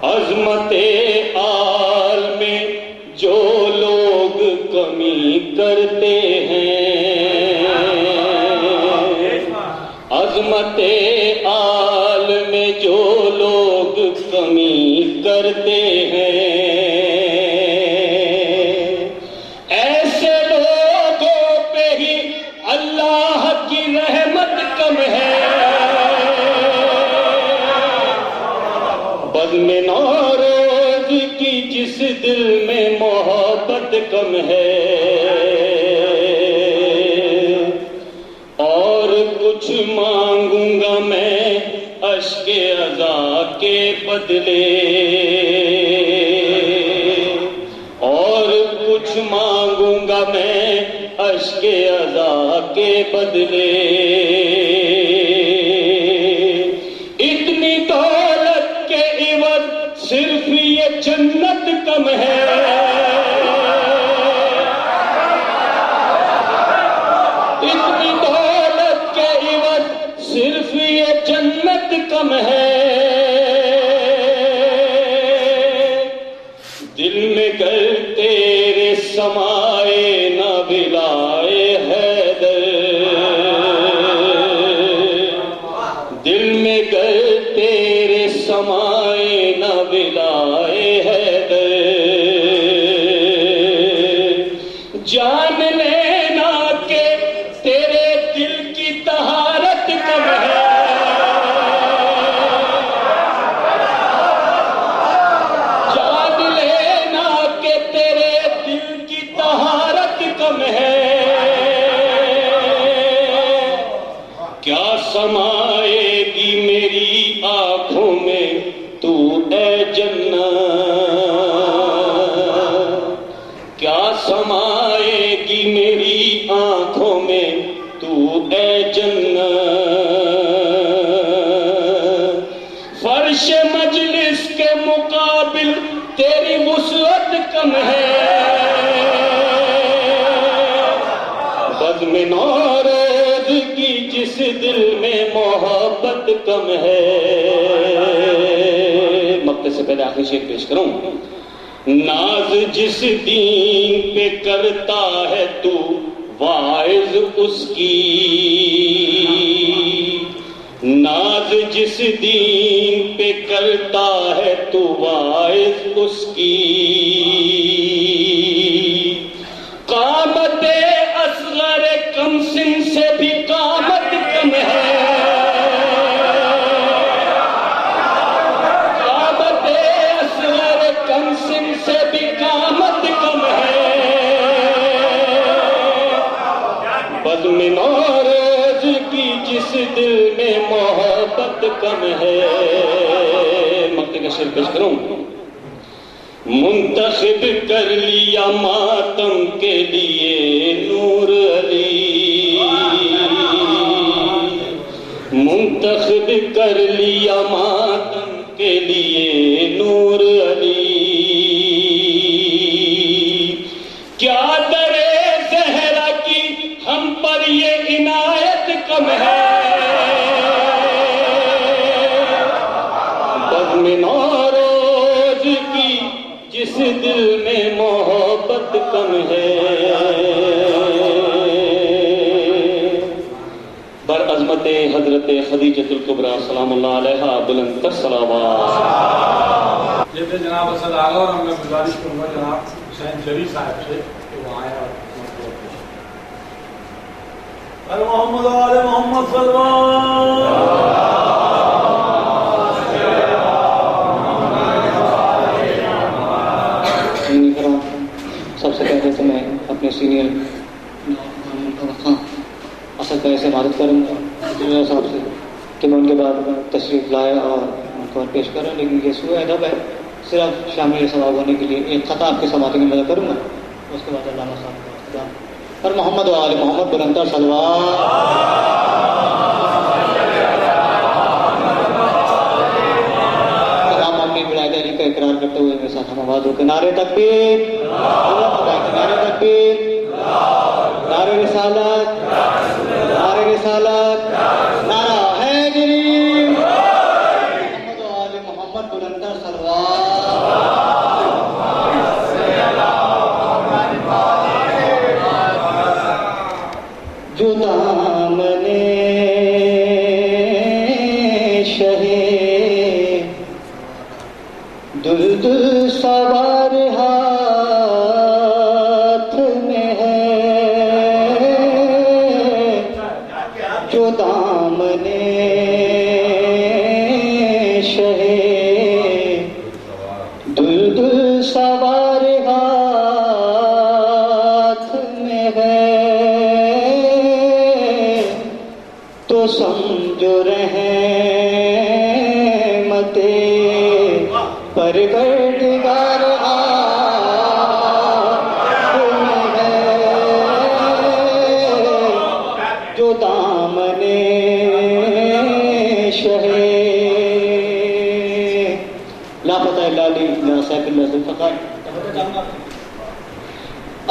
عظمت آل میں جو لوگ کمی کرتے ہیں، عظمت آل میں جو لوگ کمی کرتے ہیں، ایسے لوگوں پہ ہی اللہ کی رحمت کم ہے۔ بزم نوروز کی جس دل میں محبت کم ہے، اور کچھ مانگوں گا میں اشک عزا کے بدلے، اور کچھ مانگوں گا میں اشک عزا کے بدلے، اتنی دولت کے عوض صرف یہ جنت کم ہے، اتنی دولت کے عوض صرف یہ جنت کم ہے، دل میں گر تیرے سمائے نہ بلائے حیدر، دل میں گر تیرے سمائے نہ بلائے حیدر، جان لینا کہ تیرے دل کی طہارت کم ہے، جان لینا کہ تیرے دل کی طہارت کم ہے، کیا سمائے گی میری آنکھوں میں تو اے جنت، کیا سمائے گی میری آنکھوں میں تو اے جنت، فرش مجلس کے مقابل تیری وسعت کم ہے، بزم نوروز کی جس دل میں محبت کم ہے۔ مقطع سے پہلے آخری شعر پیش کروں، ناز جس دین پہ کرتا ہے تو واعظ اس کی، ناز جس دین پہ کرتا ہے تو واعظ اس کی، قامت اصغر کم سن سے بھی قامت کم ہے، قامت اصغر کم سن سے بھی قامت کم ہے، بزم نوروز کی جس دل میں محبت کم ہے۔ مقطع کا شعر پیش کروں، منتخب کر لیا ماتم کے لیے نور علی، منتخب کر لیا ماتم کے لیے نور علی، کیا درے زہرا کی ہم پر یہ عنایت کم ہے، بزم نوروز کی جس دل میں محبت کم ہے، برعظمت حضرت خدیجۃ الکبریٰ سلام اللہ علیہا بلند تر صلوات۔ جیسے جناب اسد آگا، اور میں گزارش کروں گا جناب حسین شریف صاحب سے کہ وہ آئے اور محمد آل محمد صلی اللہ۔ سب سے پہلے تو میں اپنے سینئر خان اسد بھائی سے عبادت کروں گا صاحب سے کہ میں ان کے بعد تشریف لایا اور ان کو پیش کروں، لیکن یہ سوء ادب ہے، صرف شامل ثواب ہونے کے لیے ایک خطا آپ کے سماعت میں مدد کروں گا، اس کے بعد علامہ صاحب کا اور محمد و آل محمد بلند صلوات۔ کا اقرار کرتے ہوئے میرے ساتھ ہم آواز ہو کے نعرے تکبیر، نعرے تکبیر، نعرے رسالت، نعرے رسالت، نعرہ حیدری، محمد و آل محمد محمد بلندر صلوات. جو دامنے شہے دلدل سوار ہاتھ میں ہے. جو دامنے شہے دلدل سوار ہاتھ میں ہے تو سمجھو رحمت پروردگار ہاتھ میں ہے. جو دامنے شہے لا فتح الا علی لا سیف اللہ ذوالفقار.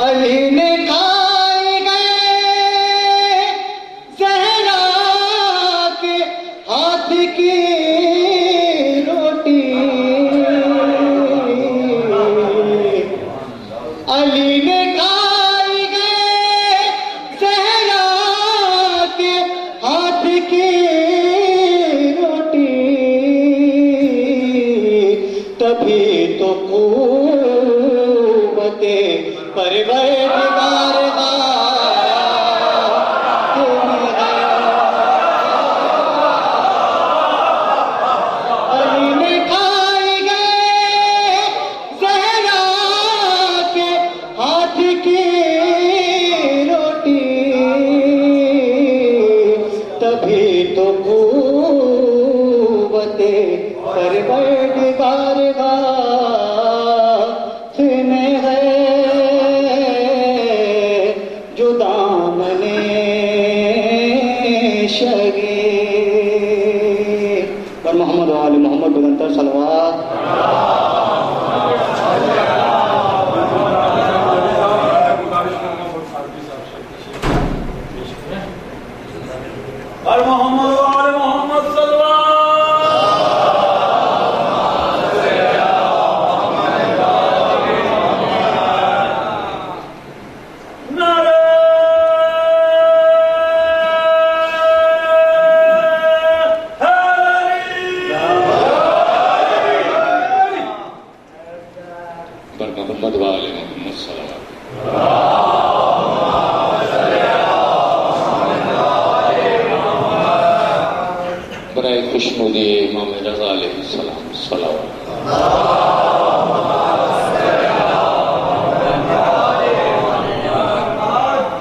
علی نے کھائے گئے زہرا کے ہاتھ کی روٹی. علی نے کھائے گئے زہرا کے ہاتھ کی روٹی. تبھی تو قوت پروردگار ہاتھ میں ہے. علی نے کھائے گئے زہرا کے ہاتھ کی روٹی. تبھی تو قوت پروردگار ہاتھ میں ہے. جو دامنے شگے پر محمد و آل محمد بلندر صلوات. اور محمد اور محمد صلی اللہ محمد و آل محمد صلوات. برائے خوشنودی امام رضا علیہ السلام صلوات.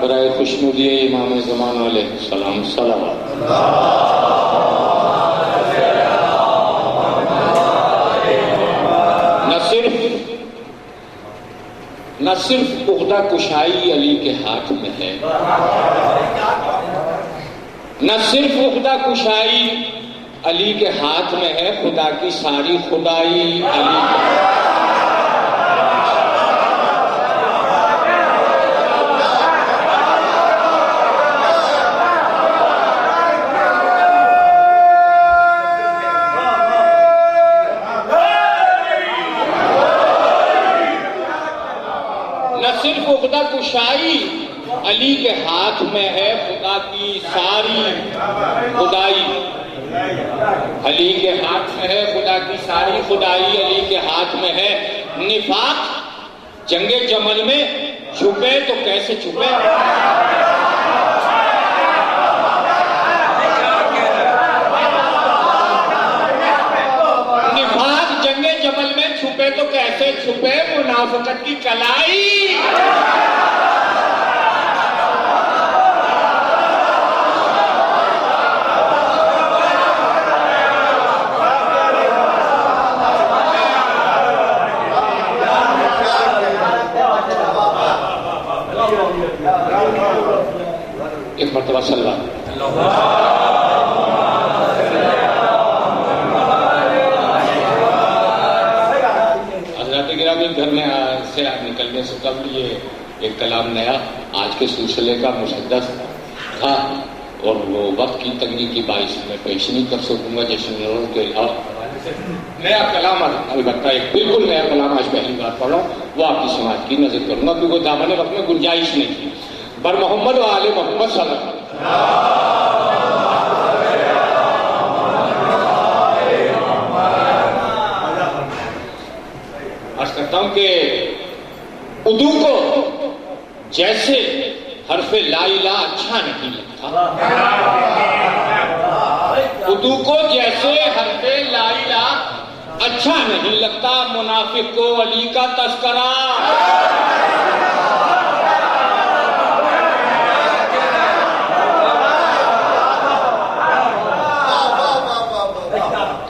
برائے خوشنودی امام زمان علیہ السلام صلوات. نہ صرف عقدہ کشائی علی کے ہاتھ میں ہے، نہ صرف عقدہ کشائی علی کے ہاتھ میں ہے، خدا کی ساری خدائی علی کے صرف عقدہ کشائی علی کے ہاتھ میں ہے، خدا کی ساری خدائی علی کے ہاتھ میں ہے، خدا کی ساری خدائی علی کے ہاتھ میں ہے. نفاق جنگ جمل میں چھپے تو کیسے چھپے؟ نفاق جنگ جمل میں چھپے تو کیسے چھپے؟ منافقت کی کلائی ایک مرتبہ صلی اللہ حضرات گرامی. گھر میں سے نکلنے سے قبل یہ ایک کلام نیا آج کے سلسلے کا مسدس تھا اور وہ وقت کی تنگی کی باعث میں پیش نہیں کر سکوں گا. جشن کے نیا کلام البتہ ایک بالکل نیا کلام آج پہلی بار پڑھ رہا ہوں، وہ آپ کی سماعت کی نظر کروں گا کیونکہ دامن وقت میں گنجائش نہیں تھی. بر محمد و آل محمد صلی اللہ علیہ وسلم. عرض کرتا ہوں کہ اردو کو جیسے حرف لا الہ اچھا نہیں لگتا، اردو کو جیسے حرف لا الہ اچھا نہیں لگتا منافق کو علی کا تذکرہ.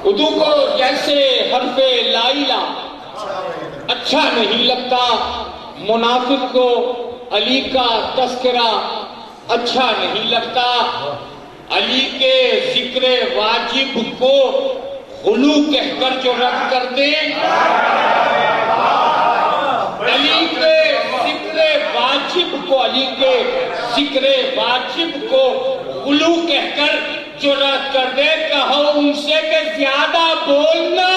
اردو کو جیسے حرف لا الہ اچھا نہیں لگتا منافق کو علی کا تذکرہ اچھا نہیں لگتا. علی کے ذکر واجب کو غلو کہہ کر جو رد کر دیں، علی کے ذکر واجب کو، علی کے ذکر واجب کو غلو کہہ کر جو رد کر دے، کہو ان سے کہ زیادہ بولنا.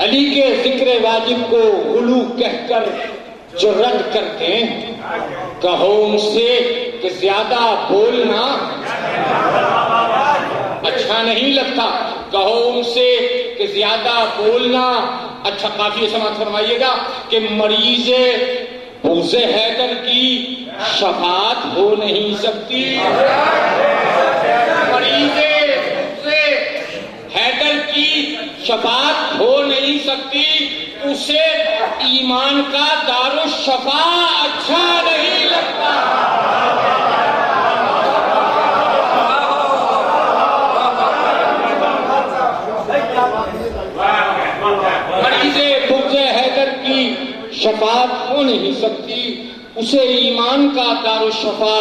علی کے ذکر واجب کو غلو کہہ کر جو رد کرتے ہیں، کہو ان سے کہ زیادہ بولنا اچھا نہیں لگتا. کہو ان سے کہ زیادہ بولنا اچھا. کافی سماعت فرمائیے گا کہ مریض بغض حیدر کی شفاعت ہو نہیں سکتی. مریض بغض حیدر کی شفاعت ہو نہیں سکتی. اسے ایمان کا دارالشفا اچھا نہیں لگتا. مریض بغض حیدر کی شفاعت ہو نہیں سکتی، اسے ایمان کا دارالشفا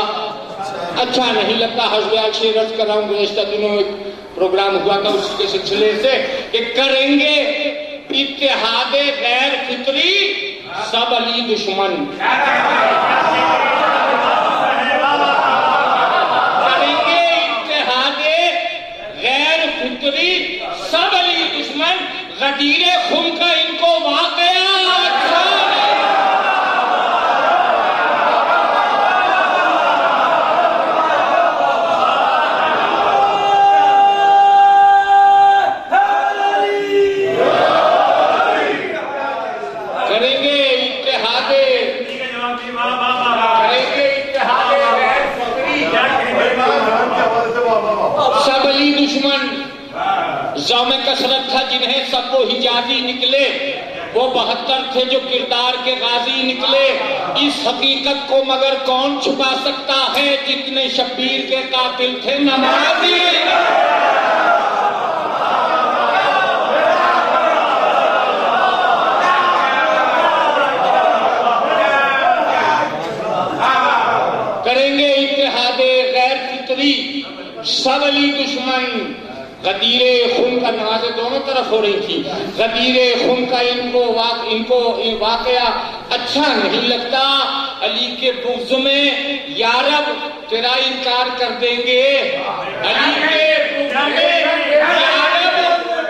اچھا نہیں لگتا. حضرت شیر عرض کر رہا ہوں، گزشتہ دنوں ایک پروگرام ہوا تھا اس کے سلسلے سے کہ کریں گے اتحاد غیر فطری سب علی دشمن. کریں گے اتحاد غیر فطری سب علی دشمن. غدیر خون کا ان کو واقعہ اچھا نہیں. کریں گے اتحاد غیر فطری سب علی دشمن. زوم کثرت تھا جنہیں سب وہ حجازی نکلے، وہ 72 تھے جو کردار کے غازی نکلے. اس حقیقت کو مگر کون چھپا سکتا ہے جتنے شبیر کے قاتل تھے نمازی. کریں گے اتحاد غیر فطری سب علی دشمن. غدیر خون کا نمازیں دونوں طرف ہو رہی تھی. غدیر خون کا ان کو واقعہ اچھا نہیں لگتا. علی کے بغض میں یا رب تیرا انکار کر دیں گے. علی کے بغض میں یا رب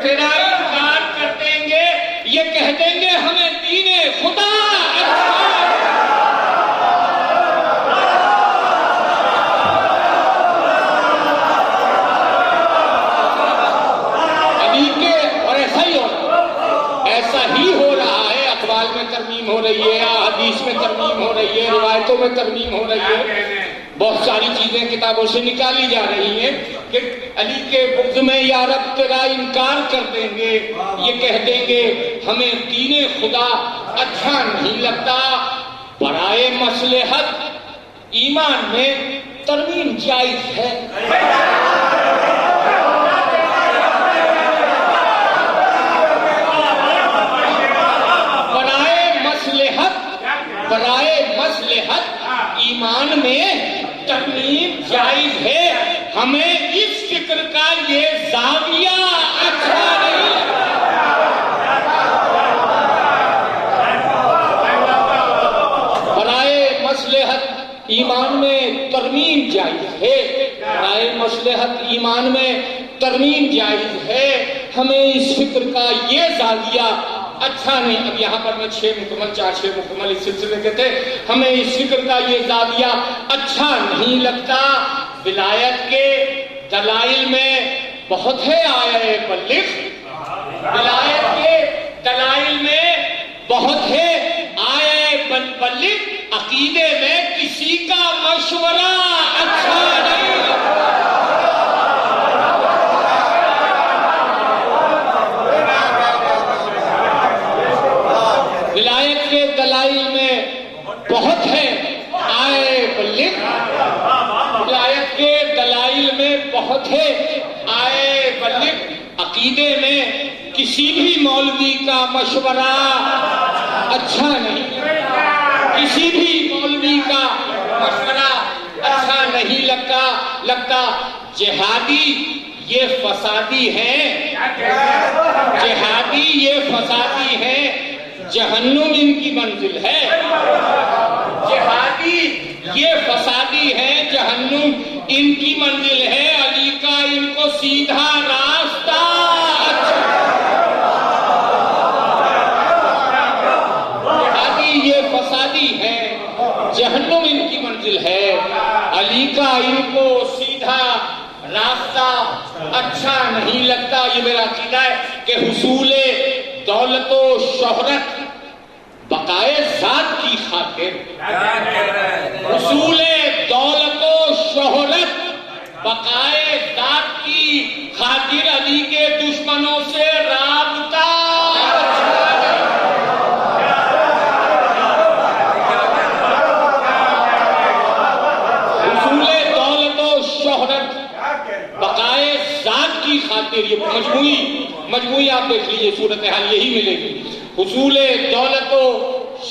تیرا انکار کر دیں گے. یہ کہہ دیں گے ہمیں دین خدا ہو رہی ہے، حدیث میں ترمیم ہو رہی ہے، روایتوں میں ترمیم ہو رہی ہے. بہت ساری چیزیں کتابوں سے نکالی جا رہی ہیں کہ علی کے بغض میں یا رب تیرا انکار کر دیں گے. یہ کہہ دیں گے ہمیں دین خدا اچھا نہیں لگتا. برائے مصلحت ایمان میں ترمیم جائز ہے. برائے مصلحت ایمان میں ترمیم جائز ہے. ہمیں اس فکر کا یہ زاویہ اچھا نہیں لگتا. ایمان میں ترمیم جائز ہے، برائے مصلحت ایمان میں ترمیم جائز ہے، ہمیں اس فکر کا یہ زاویہ اچھا نہیں، اب یہاں پر میں 6 مکمل اس سلسلے کے تھے، ہمیں اس فکر کا یہ زاویہ اچھا نہیں لگتا، ولایت کے دلائل میں بہت ہے آیہ بلغ، ولایت کے دلائل میں بہت ہے آیہ بلغ، عقیدے میں کسی کا مشورہ اچھا نہیں لگتا۔ ولایت کے دلائل میں بہت ہے آیہ بلغ، ولایت کے دلائل میں بہت ہے آیہ بلغ، عقیدے میں کسی بھی مولوی کا مشورہ اچھا نہیں، کسی بھی مولوی کا مشورہ اچھا نہیں لگتا۔ جہادی یہ فسادی ہیں، جہادی یہ فسادی ہیں، جہنم ان کی منزل ہے، جہادی یہ فسادی ہیں، جہنم ان کی منزل ہے، علی کا ان کو سیدھا راستہ جہنم ان کی منزل ہے، علی کا ان کو سیدھا راستہ اچھا نہیں لگتا۔ یہ میرا عقیدہ ہے کہ حصول دولت و شہرت بقائے ذات کی خاطر، حصول دولت و شہرت بقائے ذات کی خاطر علی کے دشمنوں سے رابطہ بقائے ذات کی خاطر، یہ مجموعی آپ دیکھ لیجئے صورتحال یہی ملے گی، حصول دولت و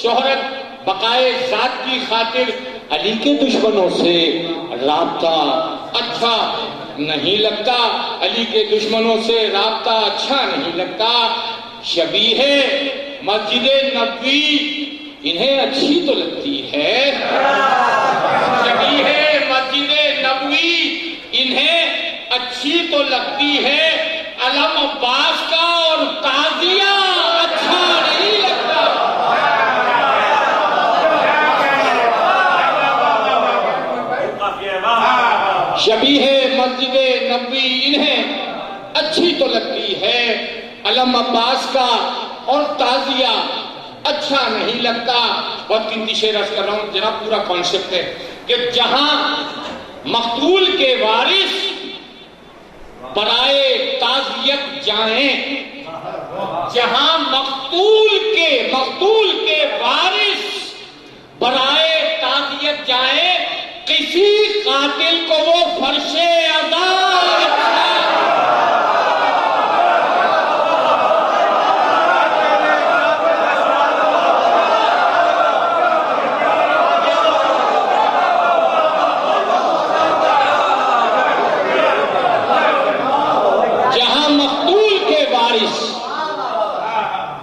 شہرت بقائے ذات کی خاطر علی کے دشمنوں سے رابطہ اچھا نہیں لگتا، علی کے دشمنوں سے رابطہ اچھا نہیں لگتا۔ شبیہ مسجد نبوی انہیں اچھی تو لگتی ہے، شبیہ مسجد نبوی انہیں اچھی تو لگتی ہے، علم عباس کا اور تعزیہ اچھا نہیں لگتا۔ شبیہ مسجد نبوی انہیں اچھی تو لگتی ہے، علم عباس کا اور تعزیہ اچھا نہیں لگتا۔ بہت قیمتی شعر عرض کر رہا ہوں، جناب پورا کانسیپٹ ہے کہ جہاں مقتول کے وارث برائے تعزیت جائیں، جہاں مقتول کے وارث برائے تعزیت جائیں، کسی قاتل کو وہ فرش عزا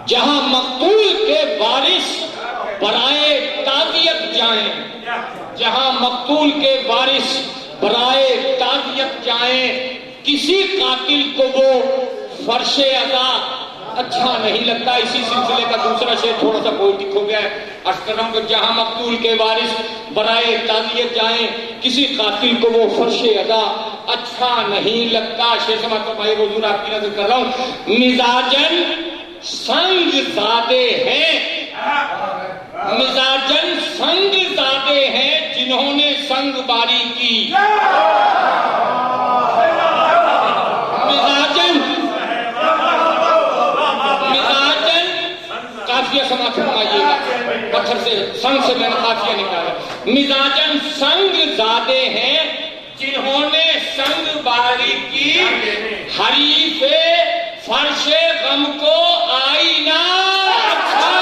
جہاں مقتول کے وارث برائے تعزیت جائیں، جہاں مقتول کے وارث برائے تعزیت جائیں، کسی قاتل کو وہ فرش عزا اچھا نہیں لگتا۔ اسی سلسلے کا دوسرا شعر تھوڑا سا پوئٹک ہو گیا ہے، عرض کر رہا ہوں کہ جہاں مقتول کے وارث برائے تعزیت جائیں، کسی قاتل کو وہ فرش عزا اچھا نہیں لگتا۔ شعر سماعت فرمائیے، حضور آپ کی نظر کر رہا ہوں، مزاجن سنگ زادے ہیں، مزاجن سنگ زادے ہیں جنہوں نے سنگ باری کی، مزاجن قافیہ سماعت فرمائیے گا، پتھر سے سنگ سے میں نے قافیہ نکالا، مزاجن سنگ زادے ہیں جنہوں نے سنگ باری کی، حریف فرش غم کو آئینہ اچھا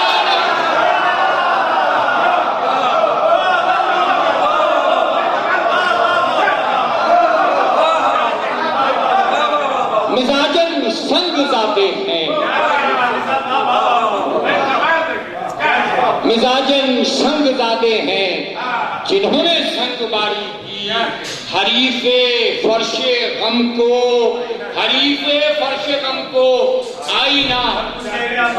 مزاجن سنگ زادے ہیں، مزاجن سنگ زادے ہیں جنہوں نے سنگ باری کی حریف فرش غم کو، حریف فرش غم کو آئینہ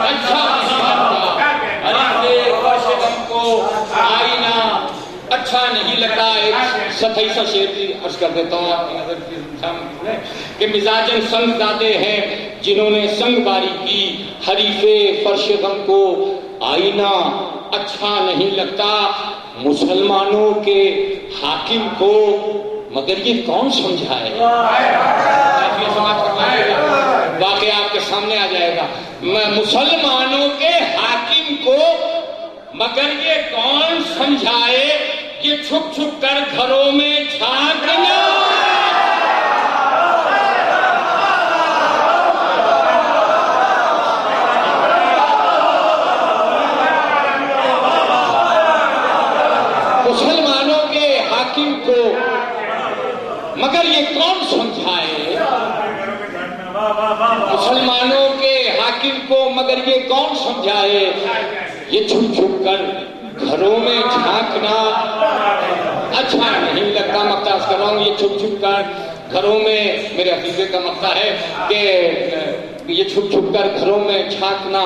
اچھا نہیں لگتا، حریف فرش غم کو آئینہ اچھا نہیں لگتا۔ ایک سطحی سا شعر بھی عرض کر دیتا ہوں آپ کی نظر کے سامنے کہ مزاجن سنگ دادے ہیں جنہوں نے سنگ باری کی، حریف فرش غم کو آئینہ اچھا نہیں لگتا، مسلمانوں کے حاکم کو مگر یہ کون سمجھائے۔ واقعہ آپ کے سامنے آ جائے گا، مسلمانوں کے حاکم کو مگر یہ کون سمجھائے، یہ چھپ چھپ کر گھروں میں جھانکنا۔ مسلمانوں کے حاکم کو مگر یہ کون سمجھائے، مسلمانوں کے حاکم کو مگر یہ کون سمجھائے، یہ چھپ چھپ کر گھروں میں جھانکنا اچھا نہیں لگتا۔ مقطع کر رہا ہوں، یہ چھپ چھپ کر گھروں میں، میرے عقیدے کا مقطع ہے کہ یہ چھپ چھپ کر گھروں میں جھانکنا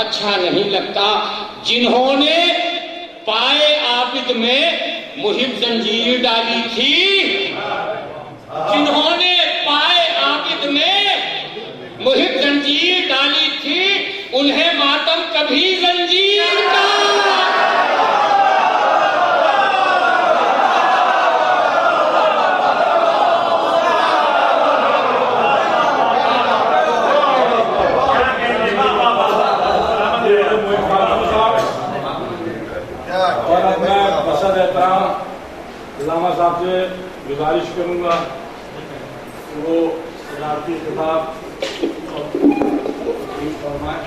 اچھا نہیں لگتا، جنہوں نے پائے عابد میں محب زنجیر ڈالی تھی، جنہوں نے پائے عابد میں محب زنجیر ڈالی تھی، انہیں ماتم کبھی زنجیر کا۔ علامہ صاحب سے گزارش کروں گا وہ صدارتی خطاب فرمائیں۔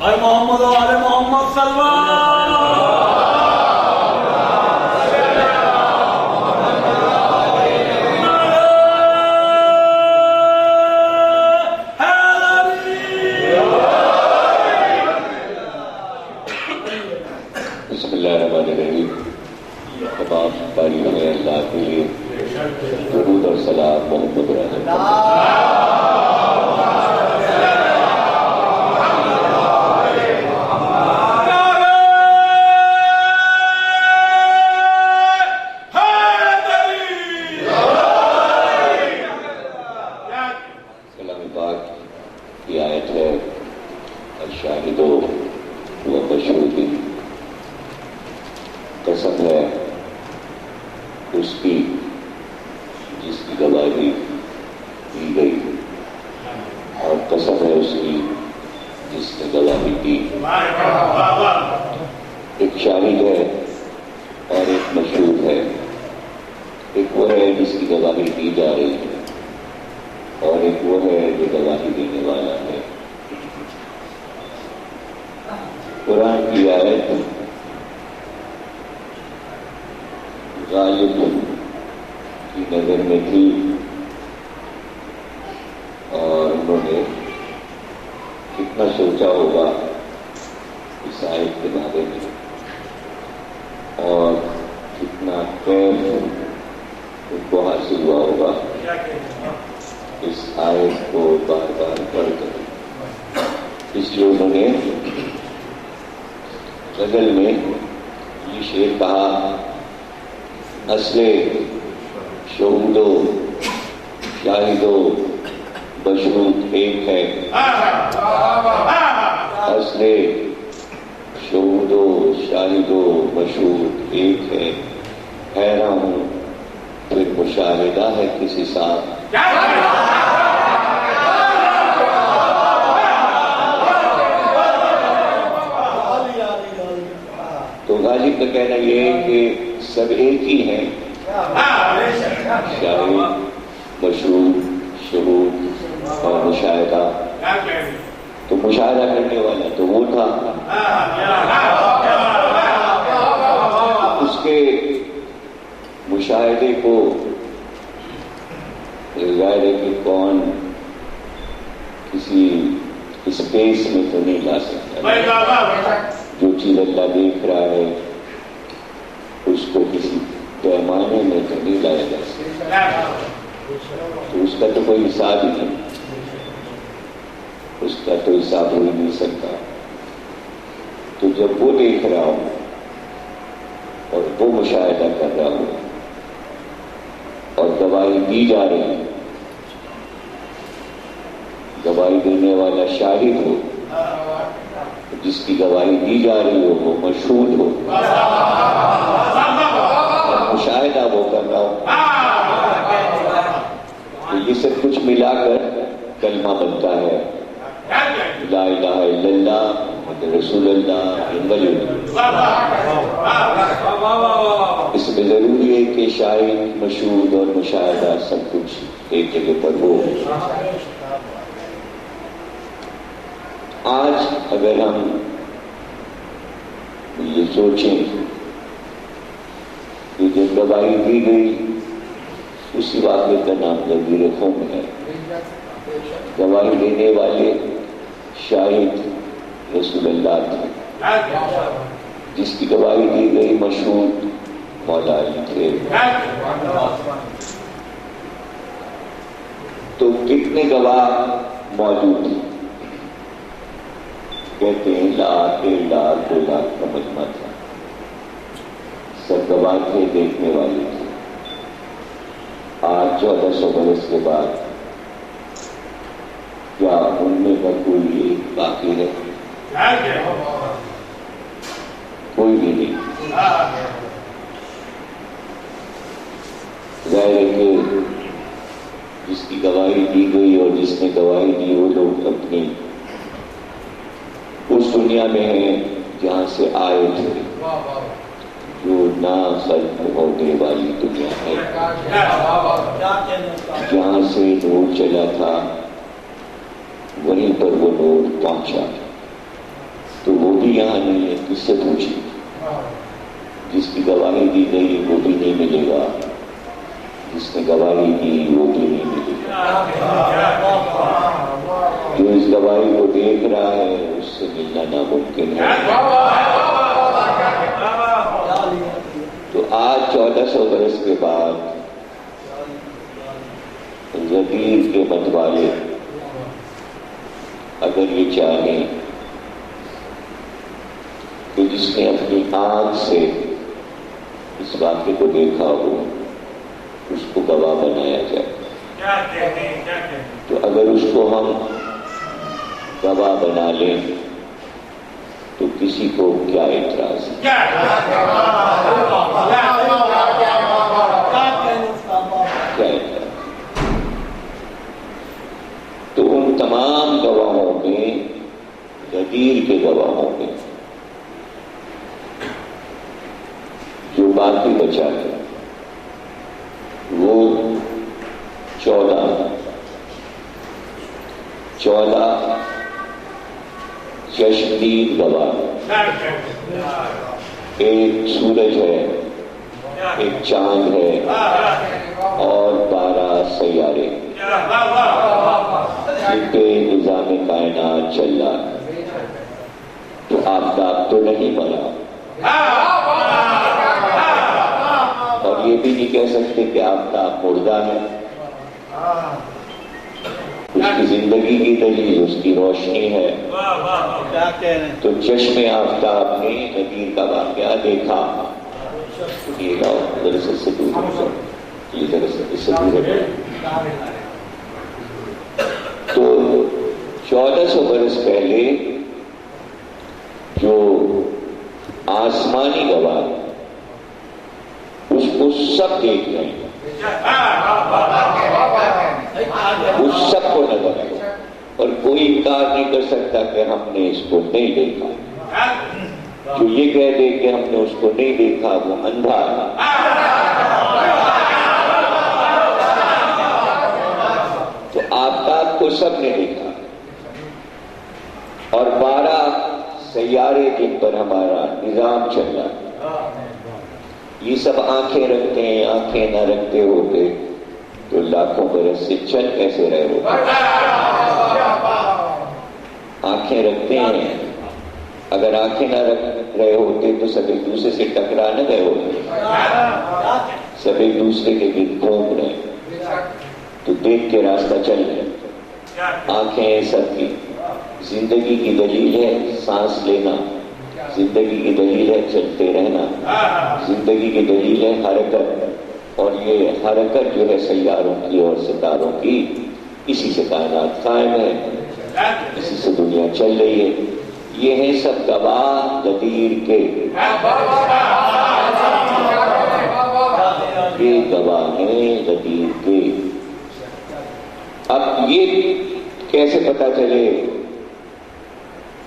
اے محمد و آل محمد صلی اللہ درود اور سلام محمد رسول کلام پاک کی آیت ہے الشاہد و مشہود، قسم ہے اس کی جس کی گواہی دی گئی، اور قسم ہے اس کی جس نے گواہی دی۔ ایک شاہد ہے اور ایک مشہود ہے، ایک وہ ہے جس کی گواہی دی جا رہی ہے اور ایک وہ ہے جو گواہی دینے والا ہے۔ قرآن کی آیت غالب کی نظر میں تھی اور انہوں نے کتنا سوچا ہوگا اس آیت کے بارے میں اور کتنا کیف ان کو حاصل ہوا ہوگا اس آیت کو بار بار پڑھ کر۔ اس لیے انہوں نے غزل میں یہ شعر کہا، اصل شہود و شاہد و مشہود ایک ہے، اصل شہود و شاہد و مشہود ایک ہے، حیران ہوں پھر مشاہدہ ہے کسی ساتھ۔ تو غالب کا کہنا یہ ہے کہ سب ایک ہی ہیں، شاہد، مشہود، شہود اور مشاہدہ۔ تو مشاہدہ کرنے والا تو وہ تھا، اس کے مشاہدے کو ظاہر ہے کہ کون کسی اسپیس میں تو نہیں لا سکتا، جو چیز اللہ دیکھ رہا ہے اس کو کسی پیمانے میں تو نہیں لایا جا سکتا، تو اس کا تو کوئی حساب ہی نہیں، اس کا تو حساب ہو ہی نہیں سکتا۔ تو جب وہ دیکھ رہا ہوں اور وہ مشاہدہ کر رہا ہوں اور گواہی دی جا رہی ہے، گواہی دینے والا شاہد ہو، جس کی گواہی دی جا رہی ہو وہ مشہود ہو، اور مشاہدہ وہ کر رہا ہو، تو یہ سب کچھ ملا کر کلمہ بنتا ہے، لا الہ الا اللہ محمد رسول اللہ ولی اللہ۔ اس میں ضروری ہے کہ شاہد، مشہود اور مشاہدہ سب کچھ ایک جگہ پر ہو۔ آج اگر ہم یہ سوچیں کہ جب گواہی دی گئی اسی واقعے کا نام غدیر خم ہے، گواہی دینے والے شاہد رسول اللہ تھے، جس کی گواہی دی گئی مشہور مولا علی تھے۔ تو کتنے گواہ موجود ہیں؟ کہتے ہیں 1,00,000 1,50,000 2 لاکھ کا مجمع تھا، سب گواہ تھے، دیکھنے والے تھے۔ آج 1400 برس کے بعد کیا ان میں کا کوئی ایک باقی ہے؟ کوئی بھی نہیں۔ ظاہر ہے کہ جس کی گواہی دی گئی اور جس نے گواہی دی وہ لوگ اپنی اس دنیا میں ہیں جہاں سے آئے تھے، جو نہ ختم ہونے والی دنیا ہے، جہاں سے نور چلا تھا وہیں پر وہ نور پہنچا، تو وہ بھی یہاں نہیں ہے، کس سے پوچھیں؟ جس کی گواہی دی گئی وہ بھی نہیں ملے گا، جس نے گواہی دی وہ بھی نہیں ملے گا۔ جو اس گواہی کو دیکھ رہا ہے اس سے ملنا ناممکن ہے۔ تو آج 1400 برس کے بعد غدیر کے مت والے اگر یہ چاہیں کہ جس نے اپنی آنکھ سے اس واقعے کو دیکھا ہو اس کو گواہ بنایا جائے، تو اگر اس کو ہم گواہ بنا لیں تو کسی کو کیا اعتراض ہے؟ کیا اعتراض؟ تو ان تمام گواہوں میں، غدیر کے گواہوں میں جو باقی بچا ہے وہ 14 چشمدید گواہ، ایک سورج ہے، ایک چاند ہے اور 12 سیارے جن پہ نظام کائنات چل رہا ہے۔ تو آفتاب تو نہیں مرا، اور یہ بھی نہیں کہہ سکتے کہ آفتاب مردہ ہے۔ اس کی زندگی کی دلیل اس کی روشنی ہے۔ تو چشم آفتاب نے غدیر کا واقعہ دیکھا۔ یہ گاؤ دراصل سے دور ہے، یہ دراصل اس سے دور ہے۔ تو 1400 برس پہلے جو آسمانی گواہ اس کو سب دیکھ رہے ہیں، اس سب کو نظر ہے، اور کوئی انکار نہیں کر سکتا کہ ہم نے اس کو نہیں دیکھا۔ جو یہ کہہ دے کہ ہم نے اس کو نہیں دیکھا وہ اندھا ہے۔ تو آفتاب کو سب نے دیکھا، اور 12 سیارے جن پر ہمارا نظام چل رہا ہے، یہ سب آنکھیں رکھتے ہیں۔ آنکھیں نہ رکھتے ہوتے تو لاکھوں برس سے چل کیسے رہے ہوتے؟ آنکھیں رکھتے ہیں اگر آنکھیں نہ رکھ رہے ہوتے تو سب ایک دوسرے سے ٹکرا نہ گئے ہوتے، سب ایک دوسرے کے گرد گھوم رہے، تو دیکھ کے راستہ چل رہے۔ آنکھیں ہیں سب کی، زندگی کی دلیل ہے سانس لینا، زندگی کی دلیل ہے چلتے رہنا، زندگی کی دلیل ہے حرکت، اور یہ حرکت جو ہے سیاروں کی اور ستاروں کی، اسی سے کائنات قائم ہے، اسی سے دنیا چل رہی ہے۔ یہ ہیں سب گواہ غدیر کے، یہ گواہ ہیں غدیر کے۔ اب یہ کیسے پتا چلے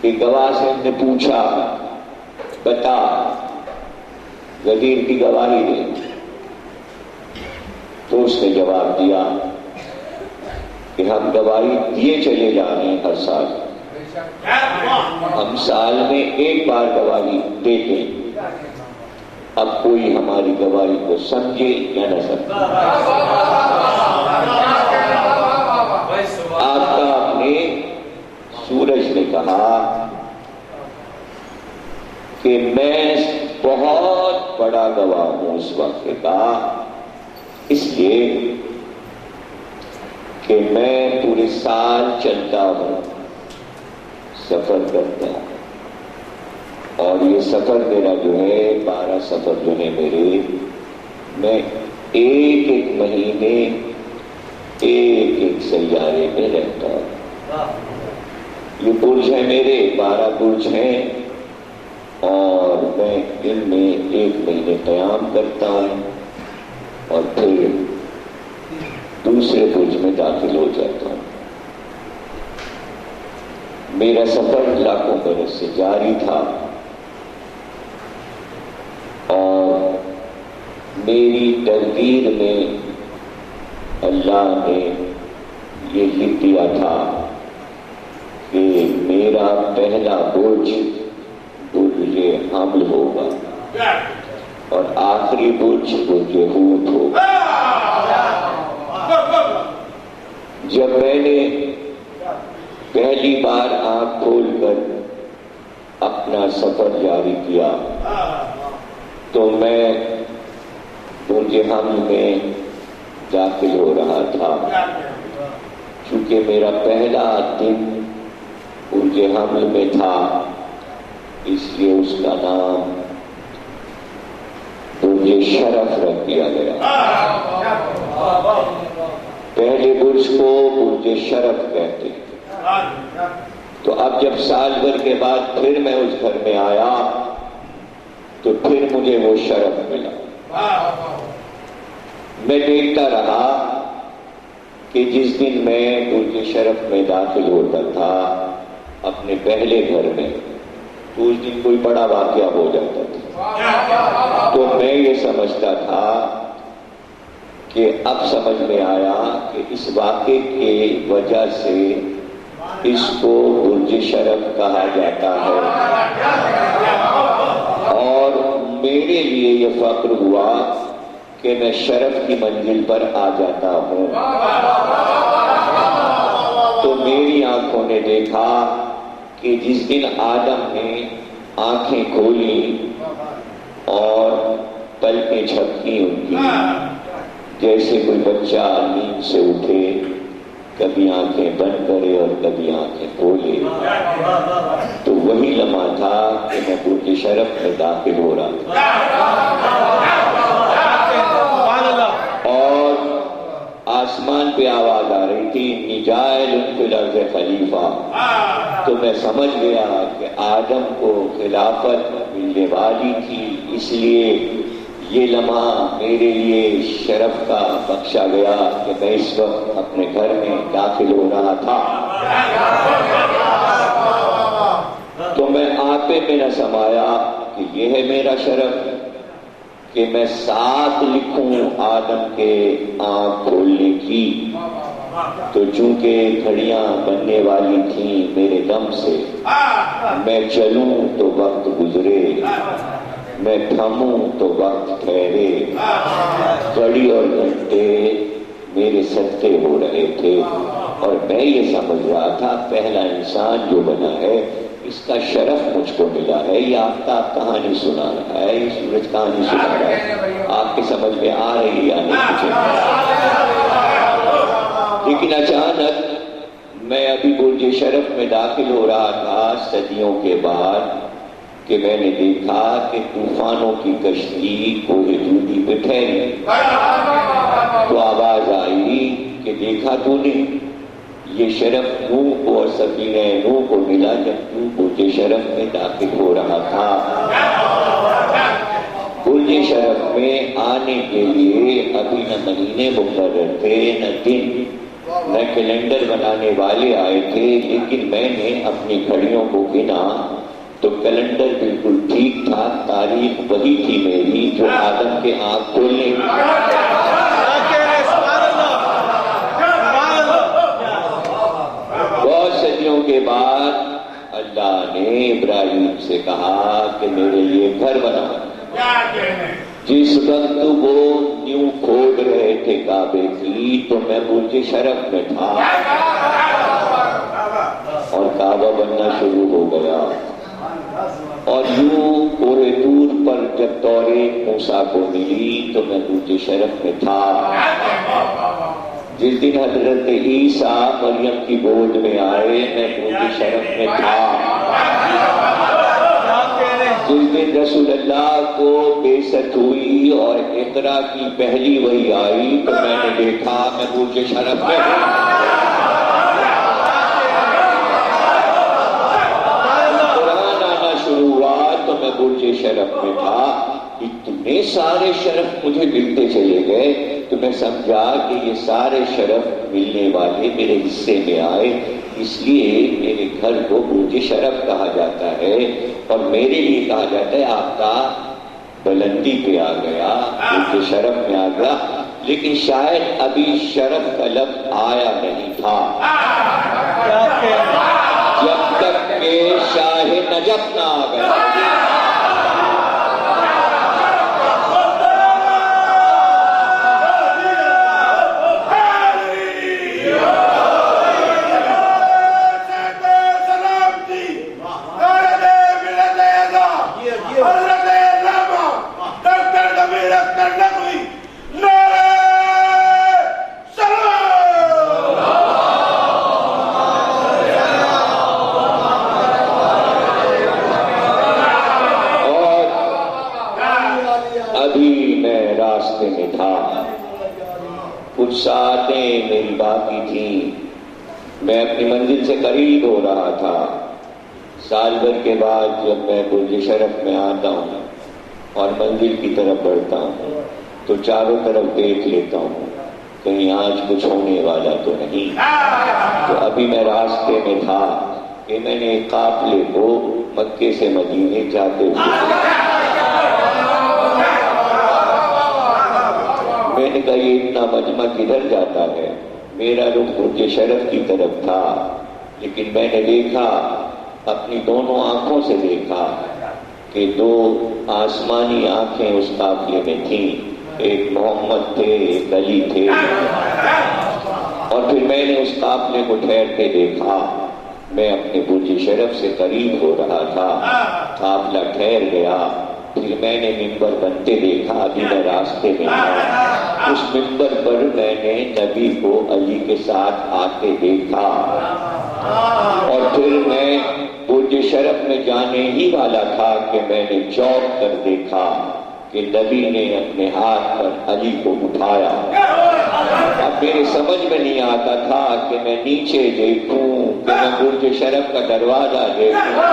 کہ گواہ سے ہم نے پوچھا بتا غدیر کی گواہی دے، تو اس نے جواب دیا کہ ہم گواہی دیے چلے جا رہے ہیں ہر سال، ہم سال میں ایک بار گواہی دیتے ہیں، اب کوئی ہماری گواہی کو سمجھے یا نہ سمجھے۔ آفتاب نے، سورج نے کہا کہ میں بہت بڑا گواہ ہوں اس وقت کا، اس لیے کہ میں پورے سال چلتا ہوں، سفر کرتا ہوں، اور یہ سفر میرا جو ہے 12 سفر جو ہے میرے، میں ایک ایک مہینے ایک ایک سیارے میں رہتا ہوں۔ یہ برج ہے میرے، 12 برج ہیں، اور میں ان میں ایک مہینے قیام کرتا ہوں اور پھر دوسرے برج میں داخل ہو جاتا ہوں۔ میرا سفر لاکھوں برس سے جاری تھا، اور میری تقدیر میں اللہ نے یہ لکھ دیا تھا کہ میرا پہلا برج برج حمل ہوگا اور آخری برج برج حوت ہوگا۔ جب میں نے پہلی بار آنکھ کھول کر اپنا سفر جاری کیا تو میں برج حمل میں داخل ہو رہا تھا، چونکہ میرا پہلا دن برج حمل میں تھا، اس لیے اس کا نام برج شرف رکھ دیا گیا۔ پہلے برج کو برج شرف کہتے ہیں۔ تو اب جب سال بھر کے بعد پھر میں اس گھر میں آیا تو پھر مجھے وہ شرف ملا۔ میں دیکھتا رہا کہ جس دن میں برج شرف میں داخل ہوتا تھا اپنے پہلے گھر میں، تو اس دن کوئی بڑا واقعہ ہو جاتا تھا، تو میں یہ سمجھتا تھا کہ اب سمجھ میں آیا کہ اس واقعے کی وجہ سے اس کو برج شرف کہا جاتا ہے، اور میرے لیے یہ فخر ہوا کہ میں شرف کی منزل پر آ جاتا ہوں۔ تو میری آنکھوں نے دیکھا کہ جس دن آدم نے آنکھیں کھولی اور پلکیں جھپکی ان کی، جیسے کوئی بچہ نیند سے اٹھے، کبھی آنکھیں بند کرے اور کبھی آنکھیں کھولے، تو وہی لمحہ تھا کہ میں برج شرف میں داخل ہو رہا تھا، اور آسمان پہ آواز آ رہی تھی انی جاعل فی الارض خلیفہ۔ تو میں سمجھ گیا کہ آدم کو خلافت ملنے والی تھی، اس لیے یہ لمحہ میرے لیے شرف کا بخشا گیا کہ میں اس وقت اپنے گھر میں داخل ہو رہا تھا۔ تو میں آپے میں نہ سمایا کہ یہ ہے میرا شرف کہ میں ساتھ لکھوں آدم کے آنکھ کھولنے کی۔ تو چونکہ گھڑیاں بننے والی تھیں میرے دم سے، میں چلوں تو وقت گزرے، میں تھموں تو وقت ٹھہرے، گھڑی اور گھنٹے میرے صدقے ہو رہے تھے، اور میں یہ سمجھ رہا تھا پہلا انسان جو بنا ہے اس کا شرف مجھ کو ملا ہے. یہ آفتاب کہانی سنا رہا ہے, یہ سورج کہانی سنا رہا ہے. آپ کی سمجھ میں آ رہی یا نہیں مجھے, لیکن اچانک میں ابھی برج شرف میں داخل ہو رہا تھا صدیوں کے بعد کہ میں نے دیکھا کہ طوفانوں کی کشتی کوہ دودی پہ ٹھہری. تو آواز آئی کہ دیکھا تو نے, یہ شرف نوح کو اور سفینہ نوح کو ملا جب تو برج شرف میں داخل ہو رہا تھا. برج شرف میں آنے کے لیے ابھی نہ مہینے مقرر تھے نہ دن, نہ کیلنڈر بنانے والے آئے تھے, لیکن میں نے اپنی گھڑیوں کو گنا تو کیلنڈر بالکل ٹھیک تھا. تاریخ وہی تھی میری جو آدم کے آنکھ کھولنے بہت صدیوں کے بعد اللہ نے ابراہیم سے کہا کہ میرے لیے گھر بنا. جس وقت وہ نیو کھود رہے تھے کعبے کی تو میں برج شرف میں تھا اور کعبہ بننا شروع ہو گیا. اور یوں پورے دور پر جب توریت موسیٰ کو ملی تو میں برج شرف میں تھا. جس دن حضرت عیسیٰ مریم کی گود میں آئے میں برج شرف میں تھا. جس دن رسول اللہ کو بعثت ہوئی اور اقرا کی پہلی وحی آئی تو میں نے دیکھا میں برج شرف میں تھا. قرآن آنا شروع ہوا تو میں برج شرف میں تھا. اتنے سارے شرف مجھے ملتے چلے گئے تو میں سمجھا کہ یہ سارے شرف ملنے والے میرے حصے میں آئے, اس لیے میرے گھر کو برج شرف کہا جاتا ہے. اور میرے لیے کہا جاتا ہے آفتاب بلندی پہ آ گیا, برج شرف میں آ گیا, لیکن شاید ابھی شرف کا لفظ آیا نہیں تھا جب تک کہ شاہ نجف نہ آ گیا. کچھ ساعتیں میری باقی تھیں, میں اپنی منزل سے قریب ہو رہا تھا. سال بھر کے بعد جب میں برج شرف میں آتا ہوں اور منزل کی طرف بڑھتا ہوں تو چاروں طرف دیکھ لیتا ہوں کہیں آج کچھ ہونے والا تو نہیں. تو ابھی میں راستے میں تھا کہ میں نے ایک قافلے کو مکے سے مدینے جاتے ہوئے میں نے کہا یہ اتنا مجمع کدھر جاتا ہے. میرا رخ برج شرف کی طرف تھا, لیکن میں نے دیکھا, اپنی دونوں آنکھوں سے دیکھا کہ دو آسمانی آنکھیں اس قافلے میں تھیں. ایک محمد تھے, ایک علی تھے. اور پھر میں نے اس قافلے کو ٹھہر کے دیکھا. میں اپنے برج شرف سے قریب ہو رہا تھا, قافلہ ٹھہر گیا. پھر میں نے ممبر بنتے دیکھا. ابھی میں راستے میں تھا, اس ممبر پر میں نے نبی کو علی کے ساتھ آتے دیکھا. اور پھر میں برج شرف میں جانے ہی والا تھا کہ میں نے چوک کر دیکھا کہ نبی نے اپنے ہاتھ پر علی کو اٹھایا. اب میرے سمجھ میں نہیں آتا تھا کہ میں نیچے دیکھوں کہ میں برج شرف کا دروازہ دیکھوں.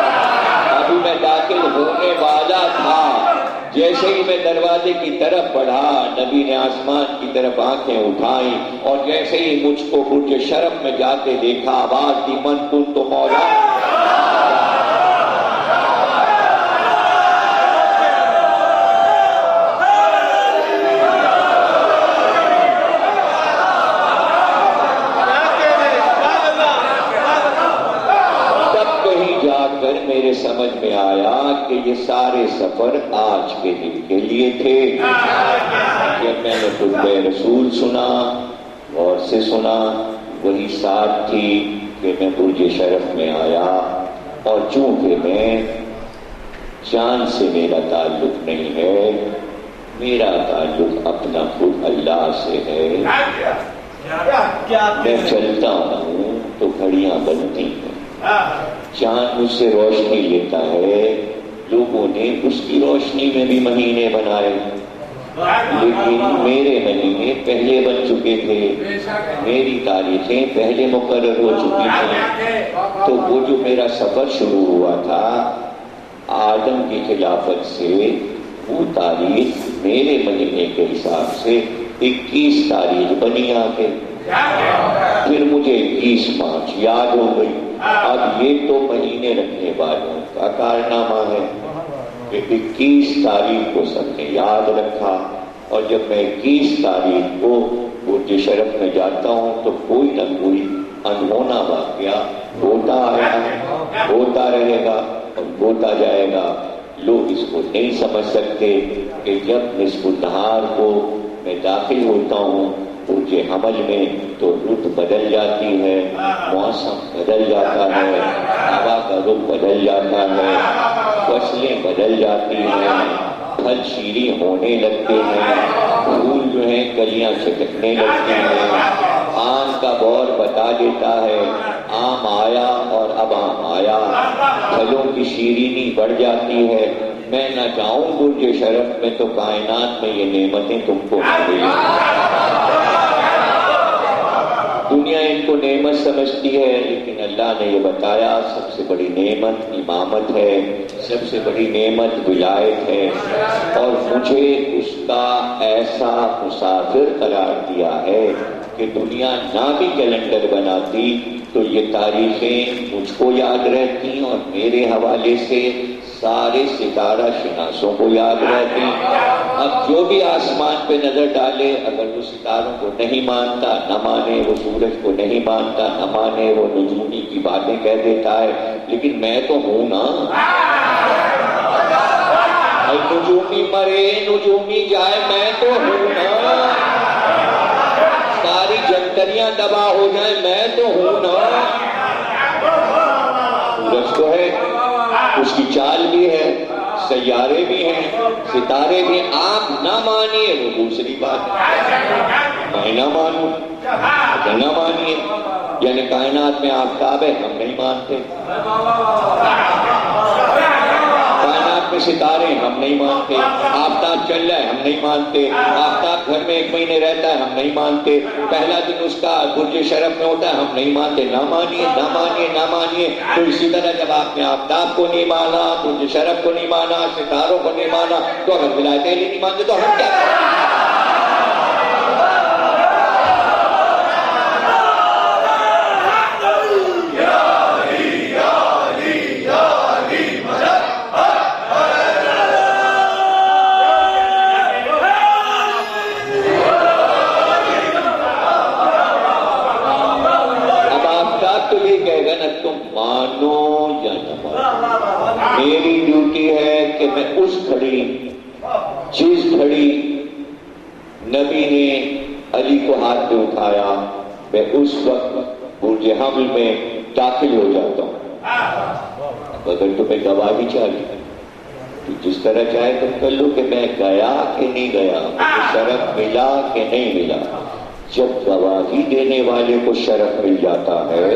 ابھی میں داخل ہونے والا تھا, جیسے ہی میں دروازے کی طرف بڑھا نبی نے آسمان کی طرف آنکھیں اٹھائیں اور جیسے ہی مجھ کو برج شرف میں جاتے دیکھا آواز دی من کن تو مولا. میرے سمجھ میں آیا کہ یہ سارے سفر آج کے دن کے لیے تھے. جب میں نے خطبہ رسول سنا, غور سے سنا, وہی ساتھ تھی کہ میں برج شرف میں آیا. اور چونکہ میں چاند سے میرا تعلق نہیں ہے، میرا تعلق اپنا خود اللہ سے ہے۔ میں چلتا ہوں تو گھڑیاں بنتی ہیں، چاند مجھ سے روشنی لیتا ہے، لوگوں نے اس کی روشنی میں بھی مہینے بنائے، لیکن میرے مہینے پہلے بن چکے تھے، میری تاریخیں پہلے مقرر ہو چکی تھیں۔ تو وہ جو میرا سفر شروع ہوا تھا آدم کی خلافت سے، وہ تاریخ میرے مہینے کے حساب سے 21 تاریخ بنی آ کے، پھر مجھے 21 مارچ یاد ہو گئی۔ اب یہ تو مہینے رکھنے والوں کا کارنامہ ہے کہ 21 تاریخ کو سب نے یاد رکھا، اور جب میں 21 تاریخ کو برج شرف میں جاتا ہوں تو کوئی نہ کوئی انہونا واقعہ ہوتا رہے گا اور ہوتا جائے گا۔ لوگ اس کو نہیں سمجھ سکتے کہ جب نصف النہار کو میں داخل ہوتا ہوں برج حمل میں تو رت بدل جاتی ہے، موسم بدل جاتا ہے، ہوا کا رخ بدل جاتا ہے، فصلیں بدل جاتی ہیں، پھل شیریں ہونے لگتے ہیں، پھول جو ہیں کلیاں چھٹکنے لگتی ہیں، آم کا بور بتا دیتا ہے آم آیا اور اب آم آیا، پھلوں کی شیرینی بڑھ جاتی ہے۔ میں نہ جاؤں برج شرف میں تو کائنات میں یہ نعمتیں تم کو ملیں۔ دنیا ان کو نعمت سمجھتی ہے، لیکن اللہ نے یہ بتایا سب سے بڑی نعمت امامت ہے، سب سے بڑی نعمت ولایت ہے، اور مجھے اس کا ایسا مسافر قرار دیا ہے کہ دنیا نہ بھی کیلنڈر بناتی تو یہ تاریخیں مجھ کو یاد رہتی اور میرے حوالے سے سارے ستارہ شناسوں کو یاد رہتی۔ اب جو بھی آسمان پہ نظر ڈالے، اگر وہ ستاروں کو نہیں مانتا نہ مانے، وہ سورج کو نہیں مانتا نہ مانے، وہ نجومی کی باتیں کہہ دیتا ہے، لیکن میں تو ہوں نا۔ نجومی مرے نجومی جائے، میں تو ہوں نا۔ ساری جنتریاں تباہ ہو جائیں، میں تو ہوں نا۔ سورج تو ہے، اس کی چال بھی ہے، سیارے بھی ہیں، ستارے بھی ہیں، آپ نہ مانیے وہ دوسری بات ہے، میں نہ مانوں نہ مانیے، یعنی کائنات میں آفتاب ہے ہم نہیں مانتے، کائنات میں ستارے ہم نہیں مانتے، آفتاب چل رہا ہے ہم نہیں مانتے، آفتاب گھر میں 1 مہینے رہتا ہے ہم نہیں مانتے، پہلا دن اس کا برج شرف میں ہوتا ہے ہم نہیں مانتے۔ نہ مانیے نہ مانیے نہ مانیے۔ تو اسی طرح جب آپ نے آفتاب کو نہیں مانا، برج شرف کو نہیں مانا، ستاروں کو نہیں مانا، تو اگر ولایت علی نہیں مانتے تو ہم کیا کریں؟ میری ڈیوٹی ہے کہ میں اس گھڑی، جس گھڑی نبی نے علی کو ہاتھ پہ اٹھایا، میں اس وقت برج حمل میں داخل ہو جاتا ہوں۔ اگر تمہیں گواہی چاہیے تو جس طرح چاہے تم کر لو کہ میں گیا کہ نہیں گیا، مجھے شرف ملا کہ نہیں ملا۔ جب گواہی دینے والے کو شرف مل جاتا ہے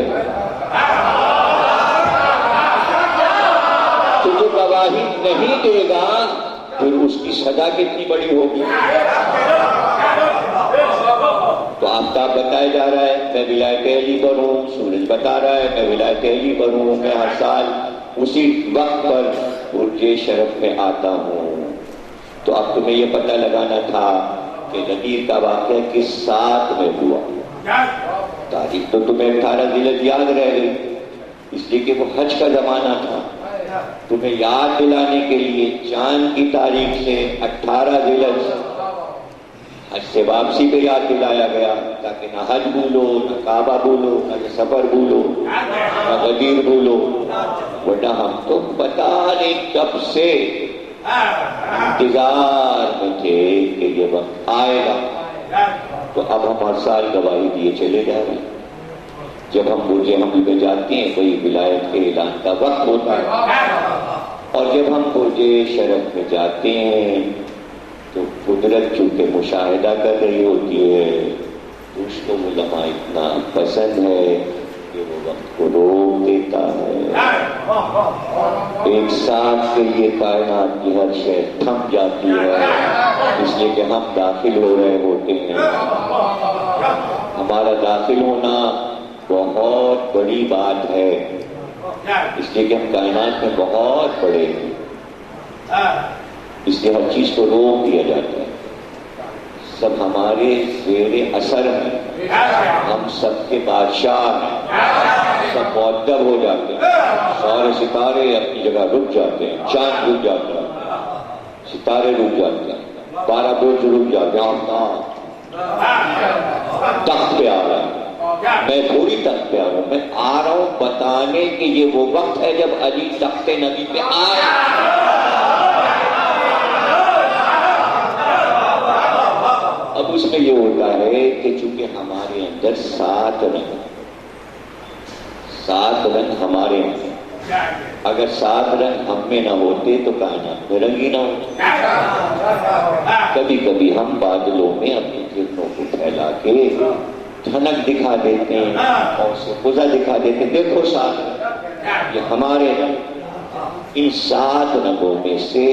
تو جو گواہی نہیں دے گا پھر اس کی سزا کتنی بڑی ہوگی۔ تو آفتاب بتایا جا رہا ہے میں ولایت علی پر ہوں، سورج بتا رہا ہے میں ولایت علی پر ہوں، میں ہر سال اسی وقت پر برج شرف میں آتا ہوں۔ تو اب تمہیں یہ پتہ لگانا تھا کہ نذیر کا واقعہ کس ساتھ میں ہوا۔ تاریخ تو تمہیں 18 ذی الحجہ یاد رہ گئی، اس لیے کہ وہ حج کا زمانہ تھا۔ تمہیں یاد دلانے کے لیے چاند کی تاریخ سے 18 ذی الحجہ حج سے واپسی پہ یاد دلایا گیا، تاکہ نہ حج بھولو، نہ کعبہ بھولو، نہ سفر بھولو، نہ غدیر بھولو، ورنہ ہم تو پتہ نہیں کب سے انتظار میں تھے کہ یہ وقت آئے گا۔ تو اب ہم ہر سال گواہی دیے چلے جا رہے ہیں، جب ہم برج حمل میں جاتے ہیں کوئی ولایت کے اعلان کا وقت ہوتا ہے، اور جب ہم برج شرف میں جاتے ہیں تو قدرت چونکہ مشاہدہ کر رہی ہوتی ہے، اس کو علماء اتنا پسند ہے کہ وہ وقت کو روک دیتا ہے، ایک ساتھ کے لیے کائنات کی ہر شے تھم جاتی ہے، اس لیے کہ ہم داخل ہو رہے ہوتے ہیں۔ ہمارا داخل ہونا بہت بڑی بات ہے، اس لیے کہ ہم کائنات میں بہت بڑے ہیں، اس لیے ہر چیز کو روک دیا جاتا ہے، سب ہمارے زیر اثر ہیں، ہم سب کے بادشاہ ہیں، سب معدب ہو جاتے ہیں، سارے ستارے اپنی جگہ رک جاتے ہیں، چاند رک جاتا ہے، ستارے رک جاتے ہیں، 12 برج رک جاتے ہیں، تخت پہ آ رہا ہے۔ میں تھوڑی تخت پہ آ رہا ہوں، میں آ رہا ہوں بتانے کہ یہ وہ وقت ہے جب علی تخت نبی پہ آیا۔ اب اس میں یہ ہوتا ہے کہ چونکہ ہمارے اندر 7 رنگ ہمارے اندر، اگر 7 رنگ ہم میں نہ ہوتے تو کائنات میں رنگ ہی نہ ہوتے۔ کبھی کبھی ہم بادلوں میں اپنی کرنوں کو پھیلا کے ٹھنک دکھا دیتے ہیں اور سے قزا دکھا دیتے ہیں، دیکھو 7 رنگ، یہ ہمارے رنگ۔ ان 7 رنگوں میں سے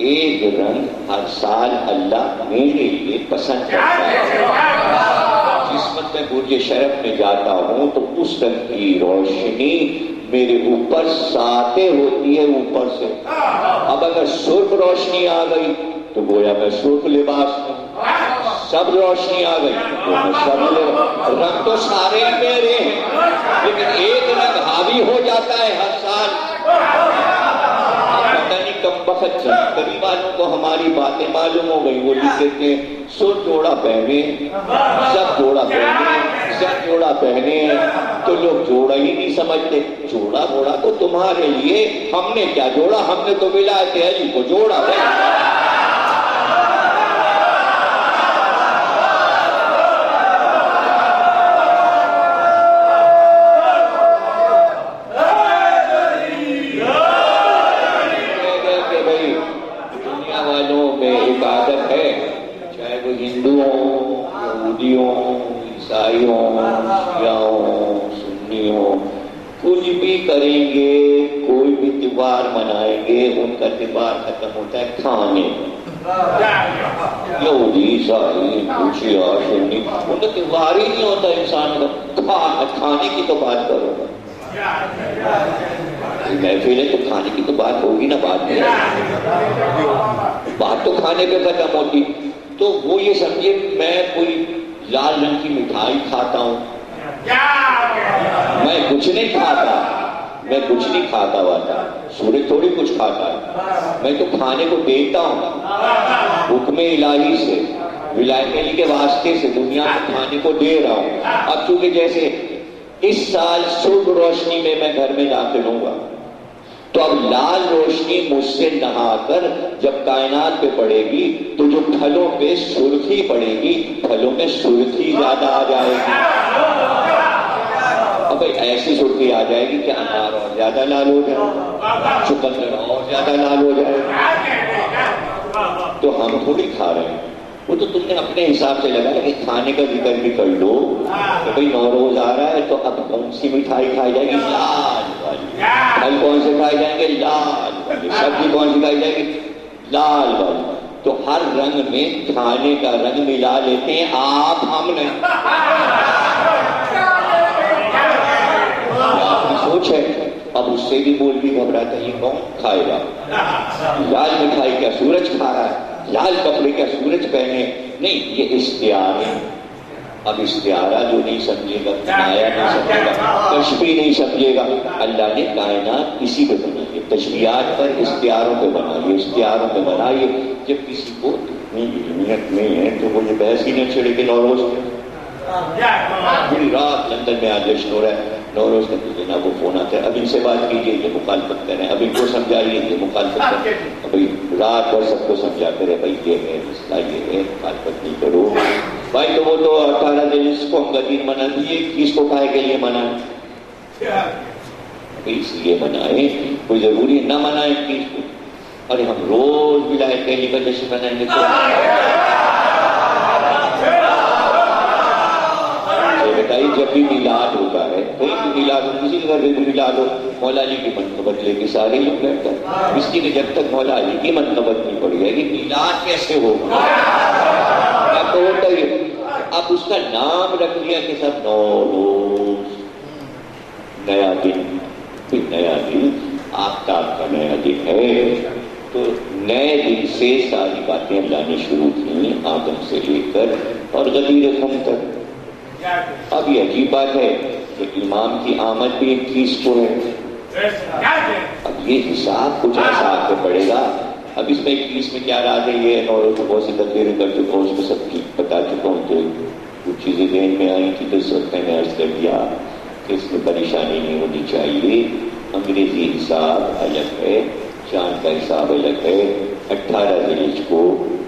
ایک رنگ ہر سال اللہ میرے لیے پسند کرتا ہے۔ جس وقت میں برج شرف میں جاتا ہوں تو اس رنگ کی روشنی میرے اوپر ساطع ہوتی ہے اوپر سے۔ اب اگر سرخ روشنی آ گئی تو گویا میں سرخ لباس میں، سب روشنی آ گئی تو میں سب لباس، رنگ تو سارے ہی میرے ہیں، لیکن ایک رنگ حاوی ہو جاتا ہے ہر سال۔ پتہ نہیں کم وقت قریب والوں کو ہماری باتیں معلوم ہو گئی، وہ لکھتے تھے سو جوڑا پہنے، سب جوڑا پہنے، سب جوڑا پہنے، تو لوگ جوڑا ہی نہیں سمجھتے۔ جوڑا بوڑا تو تمہارے لیے، ہم نے کیا جوڑا، ہم نے تو ولایت علی کو جوڑا ہے۔ کچھ بھی کریں گے، کوئی بھی تہوار منائیں گے، ان کا تہوار ختم ہوتا ہے کھانے۔ یہودی عیسائی شیعہ سنی، ان کا تہوار ہی نہیں ہوتا انسان کا، کھانے کی تو بات کرو گا، محفل ہے تو کھانے کی تو بات ہوگی نا، بات تو کھانے پہ ختم ہوتی۔ تو وہ یہ سمجھے میں کوئی لال رنگ کی مٹھائی کھاتا ہوں، میں کچھ نہیں کھاتا، میں کچھ نہیں کھاتا واتا، سورج تھوڑی کچھ کھاتا ہے، میں تو کھانے کو دیتا ہوں حکم الہی سے، ولایت علی کے واسطے سے دنیا کو کھانے کو دے رہا ہوں۔ اب چونکہ جیسے اس سال صبح روشنی میں گھر میں داخل ہوں گا، تو اب لال روشنی مجھ سے نہا کر جب کائنات پہ پڑے گی تو جو پھلوں پہ سرخی پڑے گی، پھلوں میں سرخی زیادہ آ جائے گی۔ اب ایسی سرخی آ جائے گی کہ انار اور زیادہ لال ہو جائے، چقندر اور زیادہ لال ہو جائے، تو ہم تھوڑی کھا رہے ہیں، وہ تو تم نے اپنے حساب سے لگا کہ کھانے کا ذکر بھی کر لو کہ بھائی نوروز آ رہا ہے تو اب کون سی مٹھائی کھائی جائے گی، لال والی، پھل کون سے کھائے جائیں گے، لال والی، سبزی کون سی کھائی جائے گی، لال والی۔ تو ہر رنگ میں کھانے کا رنگ ملا لیتے ہیں آپ، ہم نے سوچ ہے۔ اب اس سے بھی بول بھی گھبراتا ہے، یہ کون کھائے گا، لال مٹھائی کیا سورج کھا رہا ہے، لال کپڑے کیا سورج پہنے، نہیں، یہ اشتہار ہے۔ اب اشتہارہ جو نہیں سمجھے گا، نایا نہیں سمجھے گا، تشبیہ نہیں سمجھے گا، اللہ نے کائنات اسی پہ بنائی ہے، تشبیہات پر اشتہاروں پہ بنائیے، اشتہاروں پہ بنائیے۔ جب کسی کو نیت نہیں ہے تو وہ یہ بحث ہی نہیں چھڑے کہ نوروز پوری رات لندن میں آج جشن ہو رہا ہے، نوروز کا جناب وہ فون آتا ہے، اب ان سے بات کیجیے، یہ مخالفت کریں، اب ان کو سمجھائیے، یہ مخالفت کریں، ابھی رات اور سب کو سمجھا کرے بھائی یہ ہے مسئلہ، یہ ہے، مخالفت نہیں کرو، بھائی تو وہ تو 18 دن اس کو ہم غدیر منا دیے، 21 کو کاہے کے لیے منائیں؟ اس لیے منائیں، کوئی ضروری نہ منائیں 21 کو. ارے ہم روز ولایت پہلی کا جشن منائیں گے تو بتائیے جب بھی میلاد ہوتا ہے، کہیں بھی میلاد ہو، کسی کے گھر میں میلاد ہو، مولا علی کی منقبت لے کے سارے لوگ بیٹھ کر، اس لیے کہ جب تک مولا علی کی منقبت نہیں پڑی ہے کہ میلاد کیسے ہوگا؟ تو ہوتا ہی اب اس کا نام رکھ لیا کہ سب نوروز، نیا دن، پھر نیا دن آفتاب کا نیا دن ہے. تو نئے دن سے ساری باتیں اللہ نے شروع کی، آدم سے لے کر اور غدیر خم تک. اب یہ عجیب بات ہے کہ امام کی آمد بھی 21 کو ہے. اب یہ حساب کچھ ایسا آ کے پڑے گا. اب اس میں 21 میں کیا راز ہے، یہ نوروں کو بہت سی تدبیریں کر چکا ہوں، اس کو سب کی بتا چکا ہوں. تو کچھ چیزیں ذہن میں آئی تھی تو اس وقت میں نے عرض کر دیا کہ اس میں پریشانی نہیں ہونی چاہیے. انگریزی حساب الگ ہے، چاند کا حساب الگ ہے. 18 ذیلحج کو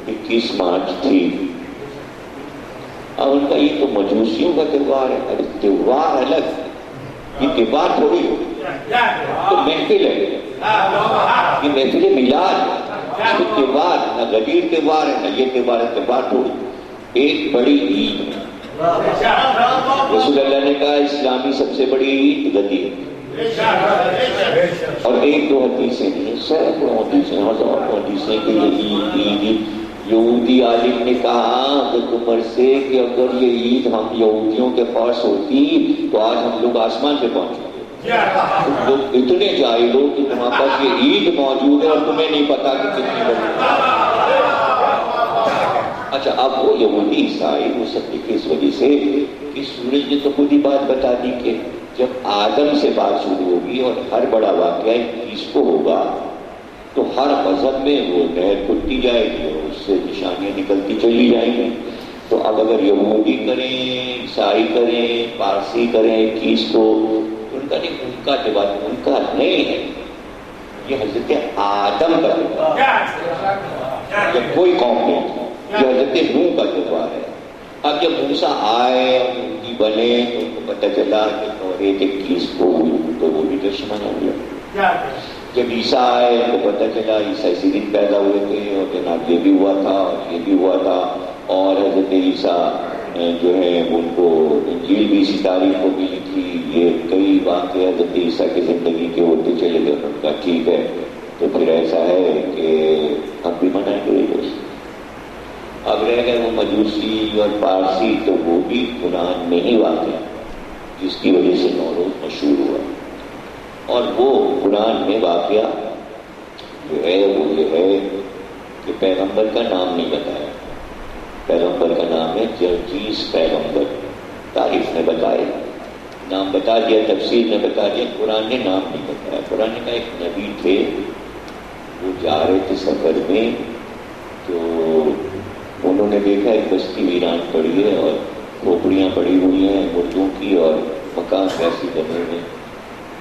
21 مارچ تھی، اور ان کا یہ تو مجوسیوں کا تہوار ہے. ارے تہوار الگ، یہ تہوار تھوڑی ہو، تو محفل ہے، یہ محفل میلاد. تہوار نہ غدیر تہوار ہے نہ یہ تہوار ہے، تہوار تھوڑی. ایک بڑی عید ہے، رسول اللہ نے کہا اسلامی سب سے بڑی عید غدیر. اور ایک دو حدیثیں نہیں، سینکڑوں حدیثیں، ہزاروں حدیثیں کہ یہ عید. یہودی عالم نے کہا حضرت عمر سے کہ اگر یہ عید ہم یہودیوں کے پاس ہوتی تو آج ہم لوگ آسمان پہ پہنچ گئے. تم لوگ اتنے جاہل ہو کہ تمہارے پاس یہ عید موجود ہے اور تمہیں نہیں پتا کہ کتنی بڑی. اچھا اب وہ یہودی عیسائی وہ سب دیکھے اس وجہ سے کہ سورج نے تو خود ہی بات بتا دی کہ جب آدم سے بات شروع ہوگی اور ہر بڑا واقعہ 21 کو ہوگا تو ہر مذہب میں وہ نہر کھلتی جائے گی اور اس سے نشانیاں نکلتی چلی جائیں گی. تو اب اگر یہودی کریں، عیسائی کریں، پارسی کریں 21 کو، ان کا نہیں، ان کا تہوار ان کا نہیں ہے، یہ حضرت آدم کا تہوار ہے. یہ کوئی قوم نہیں، یہ حضرت نوح کا تہوار ہے. اب جب موسیٰ آئے اور یہودی بنے تو ان کو پتہ چلا کہ توریت 21 کو ہوئی تو وہ بھی جشن منا لیا. جب عیسیٰ آئے تو پتہ چلا عیسیٰ اسی دن پیدا ہوئے تھے اور جناب یہ بھی ہوا تھا اور یہ بھی ہوا تھا. اور حضرت عیسیٰ جو ہے ان کو انجیل بھی اسی تاریخ کو ملی تھی. یہ کئی واقعے حضرت عیسیٰ کی زندگی کے ہوتے چلے گئے. ان کا ٹھیک ہے تو پھر ایسا ہے کہ ہم بھی منائیں گے جشن. اب رہ گئے وہ مجوسی اور پارسی، تو وہ بھی قرآن میں ہی واقع جس کی وجہ سے نوروز مشہور ہوا. اور وہ قرآن میں واقعہ جو ہے وہ یہ ہے کہ پیغمبر کا نام نہیں بتایا. پیغمبر کا نام ہے جرجیس پیغمبر. تاریخ نے بتایا، نام بتا دیا، تفسیر نے بتا دیا، قرآن نے نام نہیں بتایا. قرآن نے کہا ایک نبی تھے، وہ جا رہے تھے سفر میں تو انہوں نے دیکھا ایک بستی ویران پڑی ہے اور کھوپڑیاں پڑی ہوئی ہیں مردوں کی اور مکان کیسی بنے ہوئے.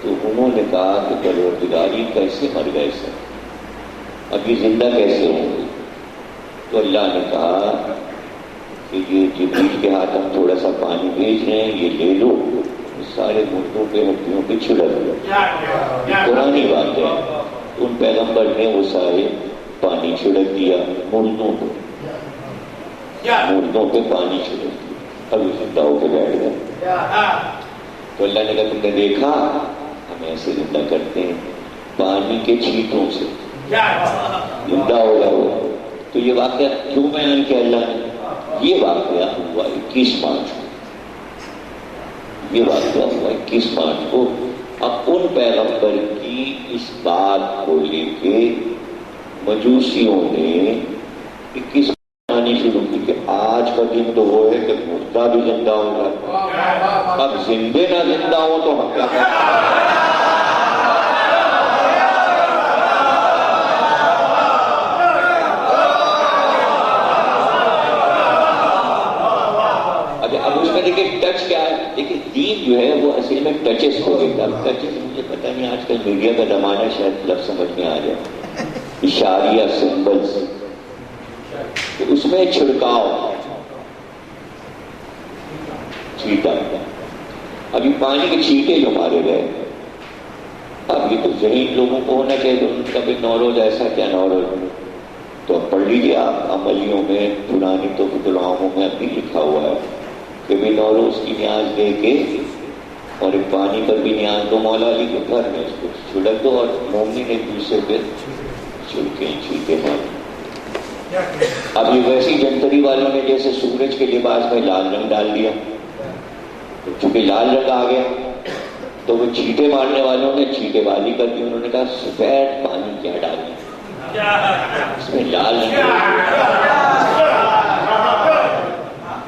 تو انہوں نے کہا کہ پروردگاری کیسے مر گئے سر، اب یہ زندہ کیسے ہوں گے؟ تو اللہ نے کہا کہ یہ جبریل کے ہاتھ ہم تھوڑا سا پانی بھیج رہے ہیں، یہ لے لو، سارے مردوں پہ ہڈیوں پہ چھڑک لو. قرآنی بات ہے. ان پیغمبر نے وہ سارے پانی چھڑک دیا مردوں کو، مردوں پہ پانی چھڑک دیا. اب وہ زندہ ہو کے بیٹھ گئے. تو اللہ نے کہا تم نے دیکھا ہم ایسے زندہ کرتے ہیں پانی کے چھینٹوں سے، زندہ ہو گیا وہ. تو یہ واقعہ کیوں بیان کیا اللہ نے؟ یہ واقعہ ہوا 21 مارچ کو. یہ واقعہ ہوا 21 مارچ کو. اب ان پیغمبر کی اس بات کو لے کے مجوسیوں نے 21 آنی شروع کی کہ آج کا دن تو وہ ہے کہ مردہ بھی زندہ ہوگا. اب زندے نہ زندہ ہو تو ہم کیا کریں؟ اب اس میں دیکھیں ٹچ کیا ہے. دیکھیں دین جو ہے وہ اصل میں ٹچز کو دیتا ہے. ٹچز مجھے پتہ نہیں، آج کل میڈیا کا زمانہ ہے، شاید لفظ سمجھ میں آ جائے. اشاریہ سمبلس، اس میں چھڑکاؤ. چھیٹا. ابھی پانی کے چھینٹے جو مارے گئے، اب یہ تو ذہین لوگوں کو ہونا چاہیے ان کا بھی نوروز ایسا کیا نوروز. تو اب پڑھ لیجیے آپ عملیوں میں پرانی تو دعاؤں میں اب بھی لکھا ہوا ہے کہ بھی نوروز کی نیاز دے کے اور ایک پانی پر بھی نیاز دو مولا علی کے گھر میں اس کو چھڑک دو اور مومن ایک دوسرے پہ چھڑکیں چھینٹے مارے. اب یہ ویسی جنتری والوں نے جیسے سورج کے لباس میں لال رنگ ڈال دیا، تو چونکہ لال رنگ آ گیا تو وہ چھینٹے مارنے والوں نے چھینٹے بازی کر دی. انہوں نے کہا سفید پانی کیا ڈالیں اس میں لال رنگ.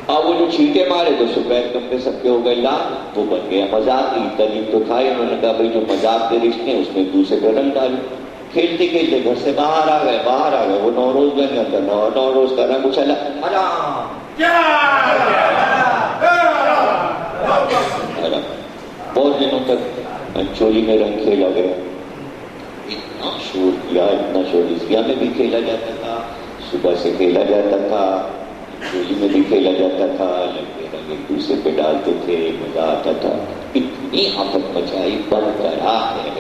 اب وہ جو چھینٹے مارے تو سفید کپڑے سب کے ہو گئے لال، وہ بن گیا مذاق. کی تعلیم تو تھا ہی. انہوں نے کہا بھائی جو مذاق کے رشتے ہیں اس میں دوسرے پہ رنگ ڈالو. کھیلتے کھیلتے گھر سے باہر آ گئے. وہ نوروز بن گیا. نوروز کا رنگ اچھلا بہت دنوں تک چولی میں رنگ کھیلا گیا. اتنا شور کیا، اتنا شور. عیسیٰ میں بھی کھیلا جاتا تھا، صبح سے کھیلا جاتا تھا، چولی میں بھی کھیلا جاتا تھا. لڑکے رنگ ایک دوسرے پہ ڈالتے تھے، مزہ آتا تھا. اتنی آفت مچائی بند کرا ہے.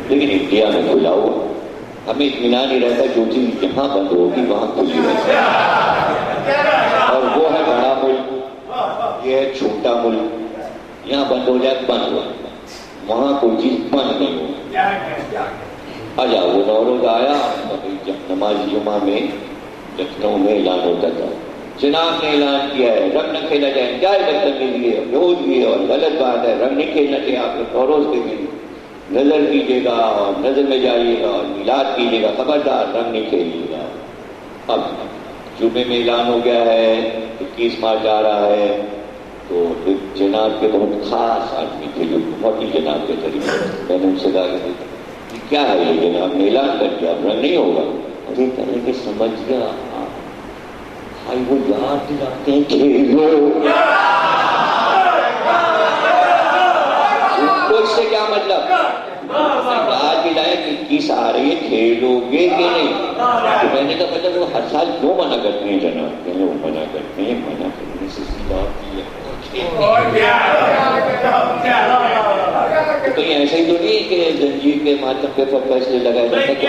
لیکن انڈیا میں کھلا ہوا، ہمیں اطمینان نہیں رہتا جو چیز جہاں بند ہوگی وہاں کھلی رہتی ہے. اور وہ ہے بڑا ملک، یہ ہے چھوٹا ملک. یہاں بند ہو جائے بند ہوا، وہاں کوئی چیز بند نہیں ہو. آجا وہ نوروز آیا. جب نماز جمعہ میں لکھنؤ میں اعلان ہوتا تھا، جناب نے اعلان کیا ہے رنگ نہ کھیلا جائے. کیا بدتمیزی ہے، روز بھی ہے اور غلط بات ہے. رنگ نہیں کھیلنا چاہیے. آپ لوگ نوروز کے دن نظر کیجیے گا اور نظر میں جائیے گا اور میلاد کیجیے گا. خبردار رنگ نہیں کھیلیے گا. اب جمعے میں اعلان ہو گیا ہے 21 مارچ آ رہا ہے. تو ایک جناب کے بہت خاص آدمی تھے جو بہت ہی جناب کے قریب. میں نے ان سے کہا کہ کیا ہے یہ جناب نے اعلان کر دیا اب رنگ نہیں ہوگا. ابھی کہنے کے سمجھ گیا بھائی وہ یاد دلاتے ہیں کھیلو. اس سے کیا مطلب یاد دلائے کہ 21 آ رہی ہے کھیلو گے کہ نہیں. تو میں نے کہا مطلب وہ ہر سال کیوں منع کرتے ہیں جناب. وہ منع کرتے ہیں، منع کرنے سے سیدھا کہیں ایسا ہی تو نہیں کہ زنجیر کے ماتم پہ فیصلے لگائے جاتے ہیں.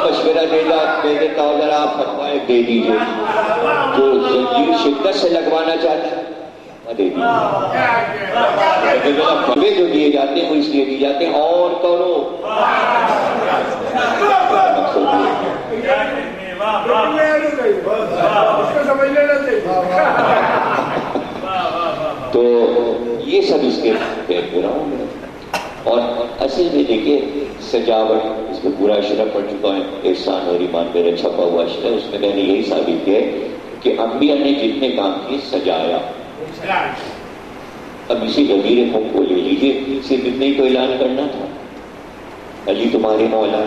مشورہ دے دیتا ہوں ذرا آپ فتوائے دے دیجیے. جو زنجیر شدت سے لگوانا چاہتا ہے دے دیجیے. فتوے جو دیے جاتے ہیں وہ اس لیے دیے جاتے ہیں اور کرو. تو یہ سب اس کے بیک گراؤنڈ ہے. اور اصل میں دیکھیے سجاوٹ اس میں پورا اشرا پڑ چکا ہے. احسان اور ایمان میرا چھپا ہوا اشرا، اس میں نے یہی ثابت کیا کہ انبیاء نے جتنے کام کیے سجایا. اب اسی غدیر قوم کو لے لیجیے، صرف اتنا ہی تو اعلان کرنا تھا علی تمہارے مولا.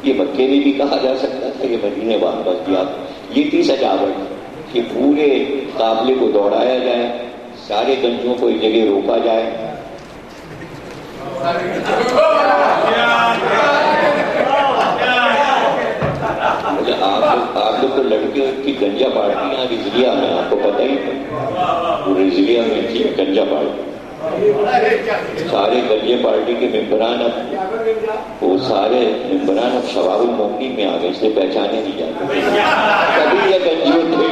یہ مکے میں بھی کہا جا سکتا تھا، یہ مدینے واپس دیا. یہ تھی سجاوٹ کہ پورے قافلے کو دوڑایا جائے، سارے گنجوں کو ایک جگہ روکا جائے. آپ لوگ تو لڑکے کی گنجا پارٹی یہاں رضویہ میں آپ کو پتہ ہی تھا. رضویہ میں تھی گنجا پارٹی. سارے گنجے پارٹی کے ممبران اب وہ سارے ممبران اب شباب المومنین میں آ گئے، اس لیے پہچانے نہیں جاتے. کبھی یہ گنجے تھے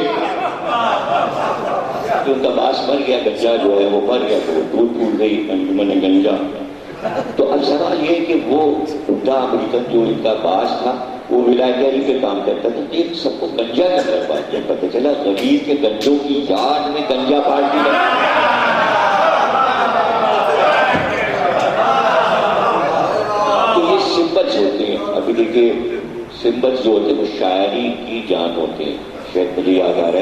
تو ان کا باس مر گیا، گنجا جو ہے وہ مر گیا تو وہ ٹوٹ گئی انجمن گنجا. تو اب سوال یہ کہ وہ بڈھا امریکن جو ان کا باس تھا وہ ولایت پہ کام کرتا تھا. ایک سب کو گنجا کا بات ہے، پتہ چلا غریب کے گنجوں کی یاد میں گنجا پارٹی تو یہ سمبلس ہوتے ہیں. ابھی دیکھیے سمبلس جو ہوتے ہیں وہ شاعری کی جان ہوتے ہیں. شاید مجھے یاد آ رہا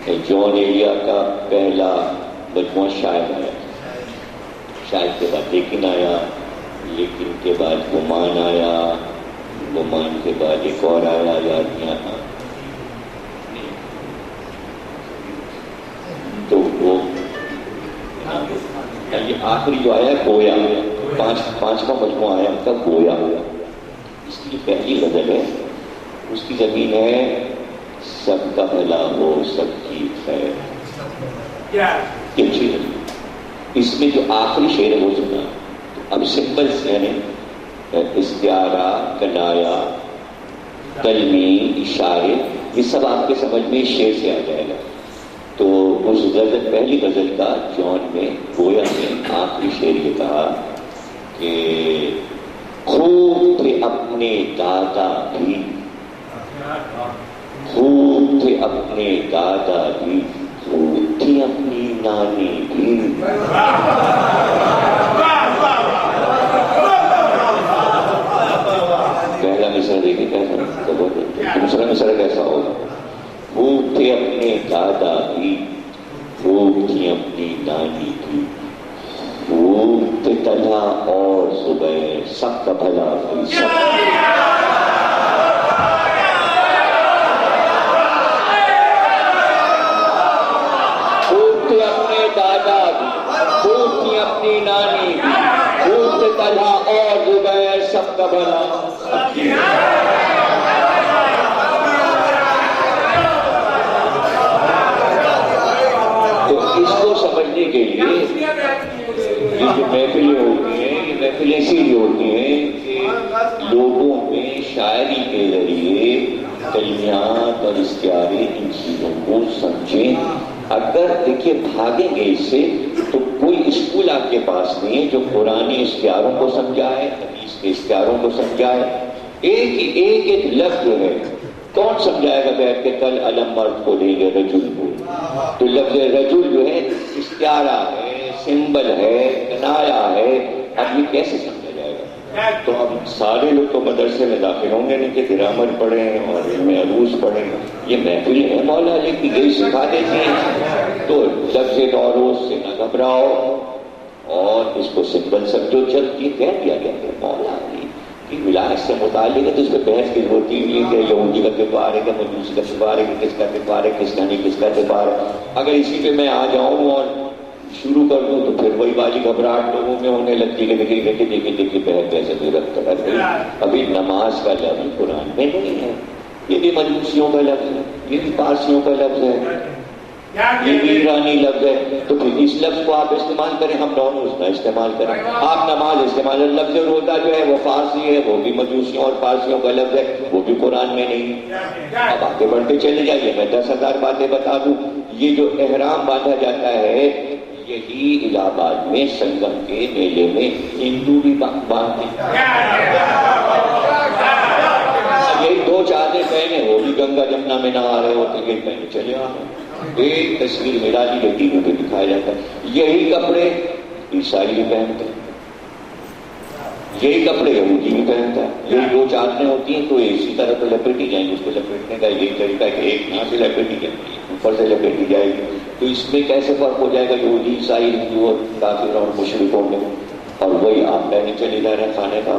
ہے جون ایلیا کا پہلا مجموعہ شاعر آیا. شاعر کے بعد لیکن آیا، لیکن کے بعد گمان آیا، گمان کے بعد ایک اور آیا، یاد نہیں آتا. تو وہ آخری جو آیا گویا، پانچواں مجموعہ آیا ان کا گویا. اس کی جو پہلی غزل ہے اس کی زمین ہے سب کا بھلا ہو سب کی خیر. اس میں جو آخری شعر ہے وہ سنا. اب سمبلس یعنی استعارہ، کنایا، تلمین، اشارے، یہ سب آپ کے سمجھ میں شعر سے آ جائے گا. تو اس غزل، پہلی غزل کا جون میں گویا نے آخری شعر یہ کہا کہ خوب تھے اپنے دادا بھی، خوب تھے اپنے دادا بھی، خوب تھی اپنی نانی بھی. پہلا مصرع دیکھیں کیسا، دوسرا مصرع کیسا ہوگا. خوب تھے اپنے دادا بھی، خوب تھی اپنی نانی بھی، خوب تھے طلحہ اور زبیر، سب کا بھلا ہوئی سب. خوب تھے اپنے دادا بھی، خوب تھی اپنی نانی بھی، خوب تھے طلحہ اور زبیر، سب کا بھلا. تو اس کو سمجھنے کے لیے یہ جو محفلیں ہوتی ہیں، یہ محفلیں اسی لیے ہوتی ہیں کہ لوگوں میں شاعری کے ذریعے کلمات اور استعارے ان چیزوں کو سمجھیں. اگر دیکھیے بھاگیں گے اس سے تو کوئی اسکول آپ کے پاس نہیں ہے جو پرانے استعاروں کو سمجھائے، حدیث کے استعاروں کو سمجھائے. ایک لفظ جو ہے کون سمجھائے گا بیٹھ کے کل علم مرد کو دیں گے رجل کو. تو لفظ رجل جو ہے استعارہ ہے، سمبل ہے، کنایا ہے. اب یہ کیسے سمجھا جائے گا؟ تو اب سارے لوگ تو مدرسے میں داخل ہوں گے نہیں کہ گرامر پڑھیں اور علم عروض پڑھیں. یہ محفلیں ہیں مولا علی کی، یہی سکھا دیتی ہیں. تو لفظ عروض سے نہ گھبراؤ اور اس کو سمبل سمجھو. جب یہ کہہ دیا گیا کہ مولا علی کی ولایت سے متعلق ہے تو اس پہ بحث کی ضرورت ہی نہیں ہے کہ یہودی کا تہوار ہے کہ مجوسی کا تہوار ہے کہ کس کا تہوار ہے، کس کا نہیں کس کا تہوار ہے. اگر اسی پہ میں آ جاؤں اور شروع کر دوں تو پھر وہی والی گھبراہٹ لوگوں میں ہونے لگتی ہے کہ دیکھیے بحث کیسے بھی رکھتا ہے. ابھی نماز کا لفظ قرآن میں نہیں ہے، یہ بھی مجوسیوں کا لفظ ہے، یہ بھی پارسیوں کا لفظ ہے، یہ بھی ایرانی لفظ ہے. تو پھر اس لفظ کو آپ استعمال کریں، ہم دونوں اس کا استعمال کریں. آپ نماز استعمال، لفظ روزہ جو ہے وہ فارسی ہے، وہ بھی مجوسیوں اور پارسیوں کا لفظ ہے، وہ بھی قرآن میں نہیں. اب آگے بڑھتے چلے جائیے، میں 10,000 باتیں بتا دوں. یہ جو احرام باندھا جاتا ہے یہی الہ آباد میں سنگم کے میلے میں ہندو بھی باندھتے ہیں. یہی 2 چادریں پہنے، وہ بھی گنگا جمنا میں نہا رہے ہوتے، یہی پہنے چلے آ رہے. ایک تصویر ملا دی جو ٹی وی پہ دکھایا جاتا ہے. یہی کپڑے عیسائی بھی پہنتے ہیں، یہی کپڑے یہودی بھی پہنتا ہے. یہی 2 چادریں ہوتی ہیں تو اسی طرح تو لپیٹی جائیں گی. اس کو لپیٹنے کا یہی طریقہ ہے کہ ایک یہاں سے لپیٹی جائے گی، اوپر سے لپیٹی جائے گی. تو اس میں کیسے فرق ہو جائے گا یہودی عیسائی ہندو اور کافر اور مشرکوں میں؟ اور وہی آپ پہنے چلے جا رہے ہیں کھانے کا.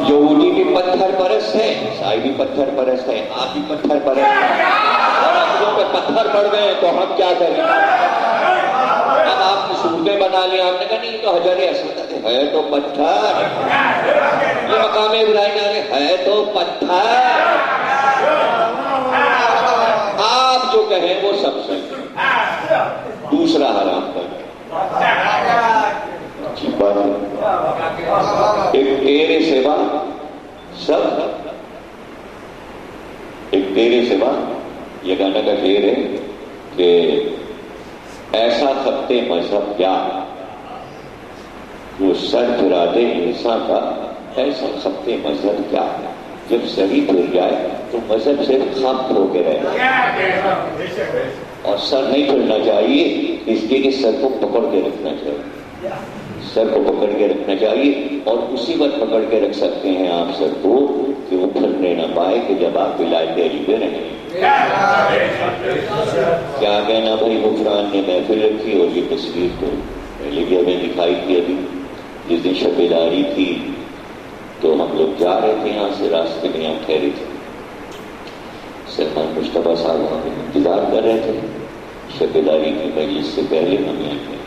یہودی بھی پتھر پرست ہے، عیسائی بھی پتھر پرست ہے، آپ بھی پتھر پرست ہیں. اور اپنوں پہ پتھر پڑ گئے تو ہم کیا کریں؟ اب آپ نے صورتیں بنا لی، آپ نے کہا نہیں تو حجر اسود ہے تو پتھر، یہ مقام ابراہیم ہے تو پتھر. آپ جو کہیں وہ سب صحیح، دوسرا حرام کر. اچھی بات ہے. ایک تیرے سوا سب، ایک تیرے سوا، یہ گانا کا شعر ہے کہ ایسا خط مذہب کیا وہ سر پھرا دے انسان کا، ایسا خط مذہب کیا. جب صحیح پھر جائے تو مذہب سے خط ہو کے رہے اور سر نہیں پھرنا چاہیے، اس لیے کہ سر کو پکڑ کے رکھنا چاہیے. سر کو پکڑ کے رکھنا چاہیے اور اسی وقت پکڑ کے رکھ سکتے ہیں آپ سر کو کہ وہ پھرنے نہ پائے کہ جب آپ ولایت دہلی پہ رہیں. کیا کہنا بھائی، غفران نے محفل رکھی اور یہ تصویر تو پہلے بھی ہمیں دکھائی تھی. ابھی جس دن شب داری تھی تو ہم لوگ جا رہے تھے یہاں سے، راستے میں یہاں ٹھہرے تھے. سلمان مصطفیٰ صاحب وہاں پہ انتظار کر رہے تھے. شبیداری کی مجلس سے پہلے ہم یہاں تھے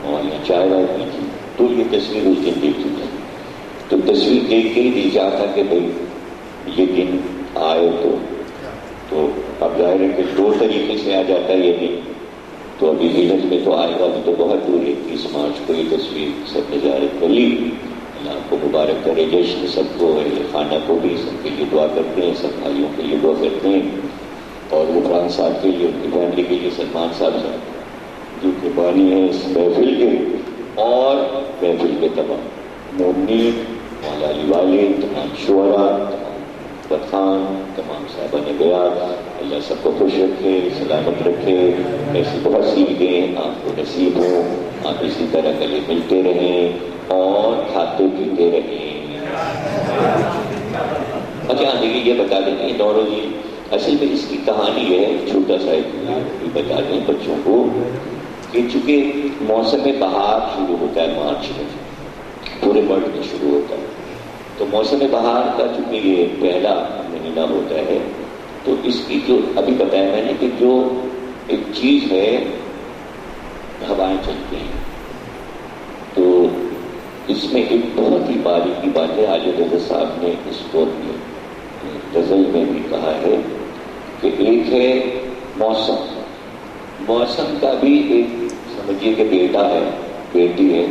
اور یہاں چائے وائے کی تھی، تو یہ تصویر اس دن دیکھی تھی، تو تصویر دیکھ کے ہی دل چاہتا کہ بھائی یہ دن آئے تو اب ظاہر ہے کہ دو طریقے سے آ جاتا ہے یہ دن، تو ابھی ہجرت میں تو آئے گا، ابھی تو بہت دور ہے، 30 مارچ کو یہ تصویر سب نے زیارت کر لی، اللہ آپ کو مبارک کرے، جشن سب کو ہے، خانہ کو بھی سب کے لیے دعا کرتے ہیں، سب بھائیوں کے لیے دعا کرتے ہیں، اور عمران صاحب کے لیے، ان کی فیملی کے لیے، سلمان صاحب جو کہ بانی ہے اس محفل کے اور محفل کے تمام مومنین، مولا علی والے، تمام شعراء، تمام پٹھان، تمام صاحبان بیعت، اللہ سب کو خوش رکھے، سلامت رکھے، ایسی بہت سی عیدیں آپ کو نصیب ہوں، آپ اسی طرح گلے ملتے رہیں اور کھاتے پیتے رہیں۔ اچھا دیکھیے یہ بتا دیں کہ نوروزی اصل میں اس کی کہانی ہے، چھوٹا سا ایک بتا دیں بچوں کو کہ چونکہ موسم بہار شروع ہوتا ہے مارچ میں، پورے ورلڈ میں شروع ہوتا ہے، تو موسم بہار کا چونکہ یہ پہلا مہینہ ہوتا ہے، تو اس کی جو ابھی بتایا میں نے کہ جو ایک چیز ہے ہوائیں چلتی ہیں، تو اس میں ایک بہت ہی باریکی بات ہے، عالی رضا صاحب نے اس کو اپنی غزل میں بھی کہا ہے کہ ایک ہے موسم کا بھی ایک سمجھیے کہ بیٹا ہے، بیٹی ہے،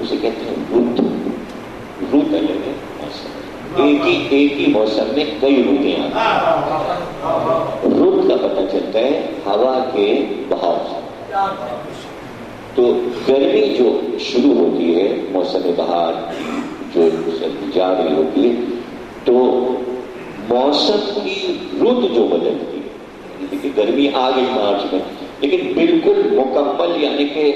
اسے کہتے ہیں رت الگ ہے موسم، ایک ہی موسم میں کئی رتیں آتی ہیں، رت کا پتہ چلتا ہے ہوا کے بہاؤ سے، تو گرمی جو شروع ہوتی ہے موسم بہار کی جو جا رہی ہوتی ہے، تو موسم کی رت جو بدلتی ہے، دیکھیے گرمی آ گئی مارچ میں، لیکن بالکل مکمل یعنی کہ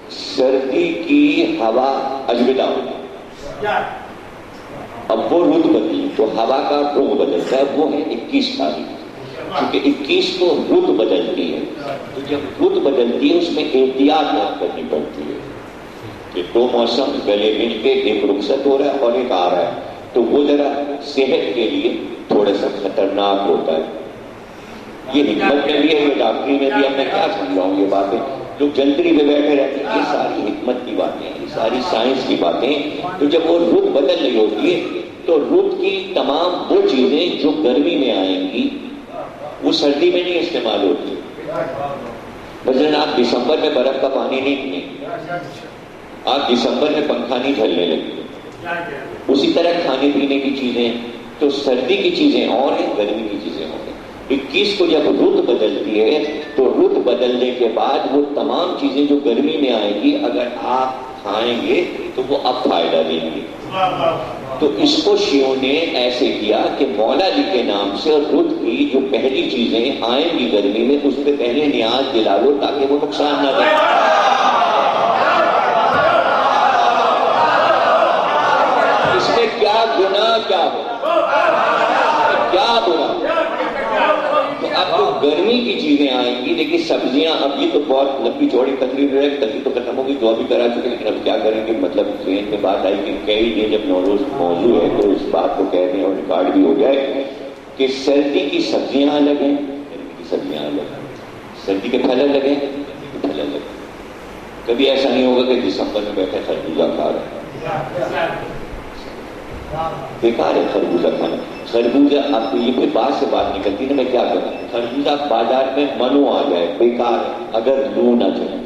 سردی کی ہوا الوداع ہوتی ہے، اب وہ رت بدلی تو ہوا کا رخ بدلتا ہے، وہ ہے 21 تاریخ، کیونکہ 21 کو رت بدلتی ہے، تو جب رت بدلتی ہے اس میں احتیاط کرنی پڑتی ہے کہ دو موسم گلے مل کے ایک رخصت ہو رہا ہے اور ایک آ رہا ہے، تو وہ ذرا صحت کے لیے تھوڑا سا خطرناک ہوتا ہے، یہ حکمت میں بھی ہے، یہ ڈاکٹری میں بھی، اب میں کیا سمجھاؤں یہ باتیں، لوگ جلدی میں بیٹھے رہتے ہیں، یہ ساری حکمت کی باتیں ہیں، یہ ساری سائنس کی باتیں، تو جب وہ رت بدل رہی ہوتی ہے تو رت کی تمام وہ چیزیں جو گرمی میں آئیں گی وہ سردی میں نہیں استعمال ہوتی، مثلاً آپ دسمبر میں برف کا پانی نہیں پئیں، آپ دسمبر میں پنکھا نہیں جھلنے لگے، اسی طرح کھانے پینے کی چیزیں، تو سردی کی چیزیں اور ہیں، گرمی کی چیزیں اور ہیں، 21 کو جب رت بدلتی ہے تو رت بدلنے کے بعد وہ تمام چیزیں جو گرمی میں آئیں گی اگر آپ کھائیں گے تو وہ اب فائدہ دیں گے، تو اس کو شیعوں نے ایسے کیا کہ مولا علی کے نام سے رت کی جو پہلی چیزیں آئیں گی گرمی میں اس پہ پہلے نیاز دلا لو تاکہ وہ نقصان نہ دے، اس میں کیا گناہ کیا ہو، کیا برا، تو اب تو گرمی کی چیزیں آئیں گی، لیکن سبزیاں، اب یہ تو بہت لمبی چوڑی تقریر ہے، تقریر تو ختم ہوگی، دعا بھی کرا چکے، لیکن اب کیا کریں گے، مطلب ذہن میں بات آئی کہ کئی دن جب نوروز موضوع ہے تو اس بات کو کہہ دیں اور ریکارڈ بھی ہو جائے کہ سردی کی سبزیاں الگ ہیں، گرمی کی سبزیاں الگ ہیں، سردی کے پھل الگ ہیں، گرمی کے پھل الگ ہیں، کبھی ایسا نہیں ہوگا کہ دسمبر میں بیٹھے خربوزہ کھا رہے ہیں، بیکار ہے خربوزہ کھانا، خربوزہ آپ کو یہ پھر بعد سے بات نکلتی ہے، میں کیا کروں، خربوزہ بازار میں منو آ جائے بیکار ہے اگر لو نہ چلے،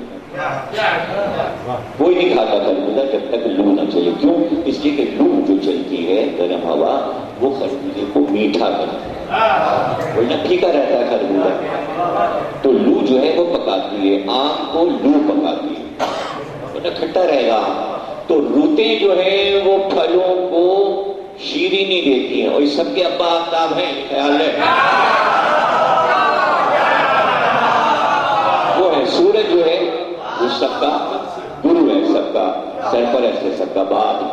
کوئی نہیں کھاتا خربوزہ جب تک لو نہ چلے، کیوں؟ اس لیے کہ لو جو چلتی ہے گرم ہوا وہ خربوزے کو میٹھا کرتی ہے، ورنہ پھیکا رہتا ہے خربوزہ، تو لو جو ہے وہ پکاتی ہے، آم کو لو پکاتی ہے ورنہ کھٹا رہے گا، تو رتیں جو ہیں وہ پھلوں کو شیرینی دیتی ہیں، اور اس سب کے ابا آفتاب ہیں، خیال ہے وہ ہے سورج جو ہے وہ سب کا گرو ہے، سب کا سرپرست ہے، سب کا باپ،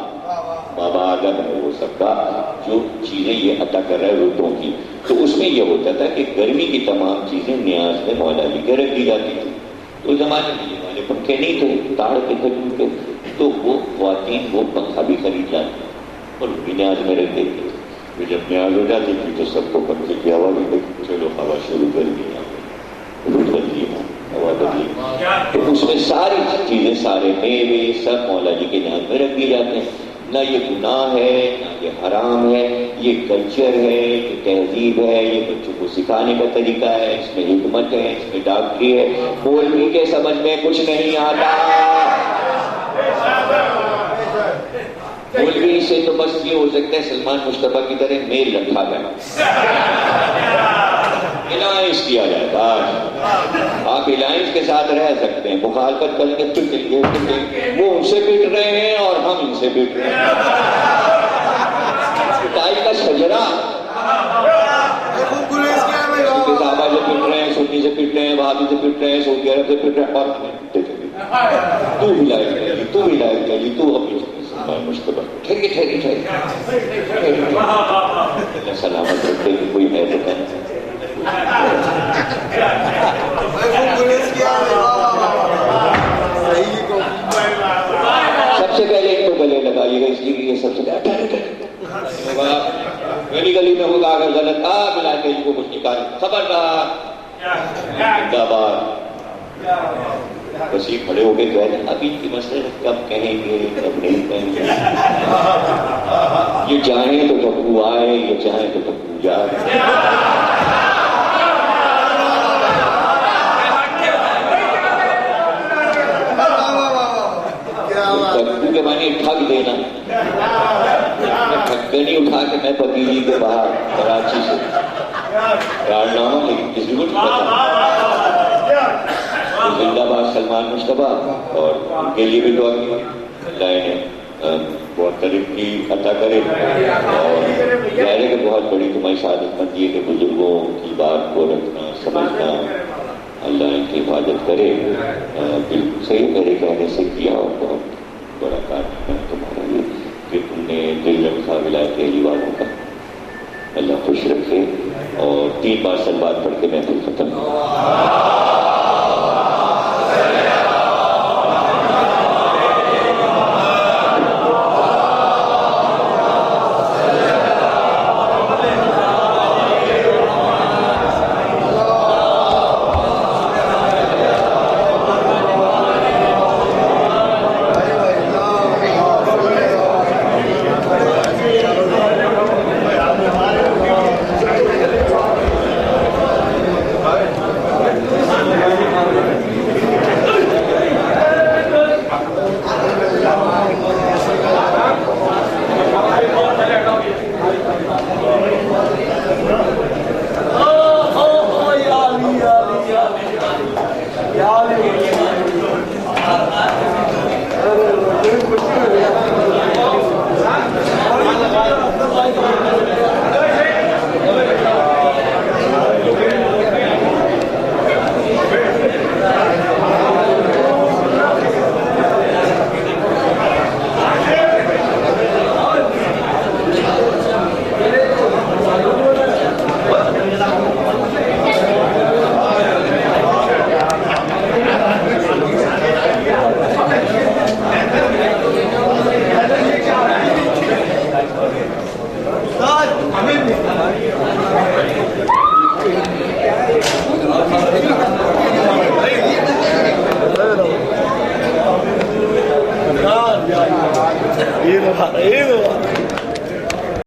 بابا آدم ہے، وہ سب کا جو چیزیں یہ عطا کر رہا ہے رتوں کی، تو اس میں یہ ہوتا تھا کہ گرمی کی تمام چیزیں نیاز میں مولا علی کے رکھ دی جاتی تھی، تو زمانے میں یہ والے پنکھے نہیں تھے، تاڑ کے کھجور کے، تو وہ خواتین وہ پنکھا بھی خرید لاتی اور بھی نیاز میں رکھ دیتے تھے، جب نیاز ہو جاتی تھی تو سب کو پنکھے کی ہوا بھی دیکھی، چلو ہوا شروع کر دی، روح بدلی نا، ہوا بدلی، تو اس میں ساری چیزیں، سارے میوے سب مولا جی کے نام میں رکھ دیے جاتے ہیں. نہ یہ گناہ ہے، نہ یہ حرام ہے، یہ کلچر ہے، یہ تہذیب ہے، یہ بچوں کو سکھانے کا طریقہ ہے، اس میں حکمت ہے، اس میں ڈاکٹری ہے. مولوی کے سمجھ میں کچھ نہیں آتا. مولوی سے تو بس یہ ہو سکتا ہے سلمان مصطفیٰ کی طرح میل رکھا جائے، الائنس کیا جائے. بس آپ الائنس کے ساتھ رہ سکتے ہیں، مخالفت کریں گے پھر وہ ان سے پٹ رہے ہیں اور ہم ان سے پٹ رہے ہیں. پٹائی کا شجرا، صحابہ سے پٹ رہے ہیں، سنی سے پٹ رہے ہیں، وہابی سے پٹ رہے ہیں، سعودی عرب سے پٹ رہے ہیں، اور تو بھی لائق گئی، تو بھی لائق گئی، تو اپنی مشتبہ ٹھہری ٹھہری ٹھہری اللہ سلامت رکھتے کہ کوئی ہے تو کہنا. سب سے پہلے ان کو گلے لگائیے گا، اس لیے کہ یہ سب سے گلی گلی میں ہوگا اگر غلط ملا کے ان کو کچھ نکال خبردار زندہ باد. بس یہ کھڑے ہو کے کہہ دیں اب ان کی مسئلے کب کہیں گے کب نہیں کہیں گے. یہ چاہیں تو ٹپو آئے، یہ چاہیں تو ٹپو جائے. ٹپو کے معنی ٹھگ دینا. ٹھگنی اٹھا کے میں پتیلی کے باہر کراچی سے کارنامہ، لیکن کسی کو نہیں پتا. زندہ باد سلمان مصطفیٰ، اور ان کے لیے بھی دعا کی اللہ نے بہت ترقی عطا کرے. اور ظاہر ہے کہ بہت بڑی تمہاری سعادت مندی ہے کہ بزرگوں کی بات کو رکھنا سمجھنا، اللہ ان کی حفاظت کرے. بالکل صحیح میرے کہنے سے کیا، اور بہت بڑا کام ہے تمہارا یہ کہ تم نے دل رکھا ولایت علی والوں کا. اللہ خوش رکھے. اور 3 بار سلوات پڑھ کے میں پھر ختم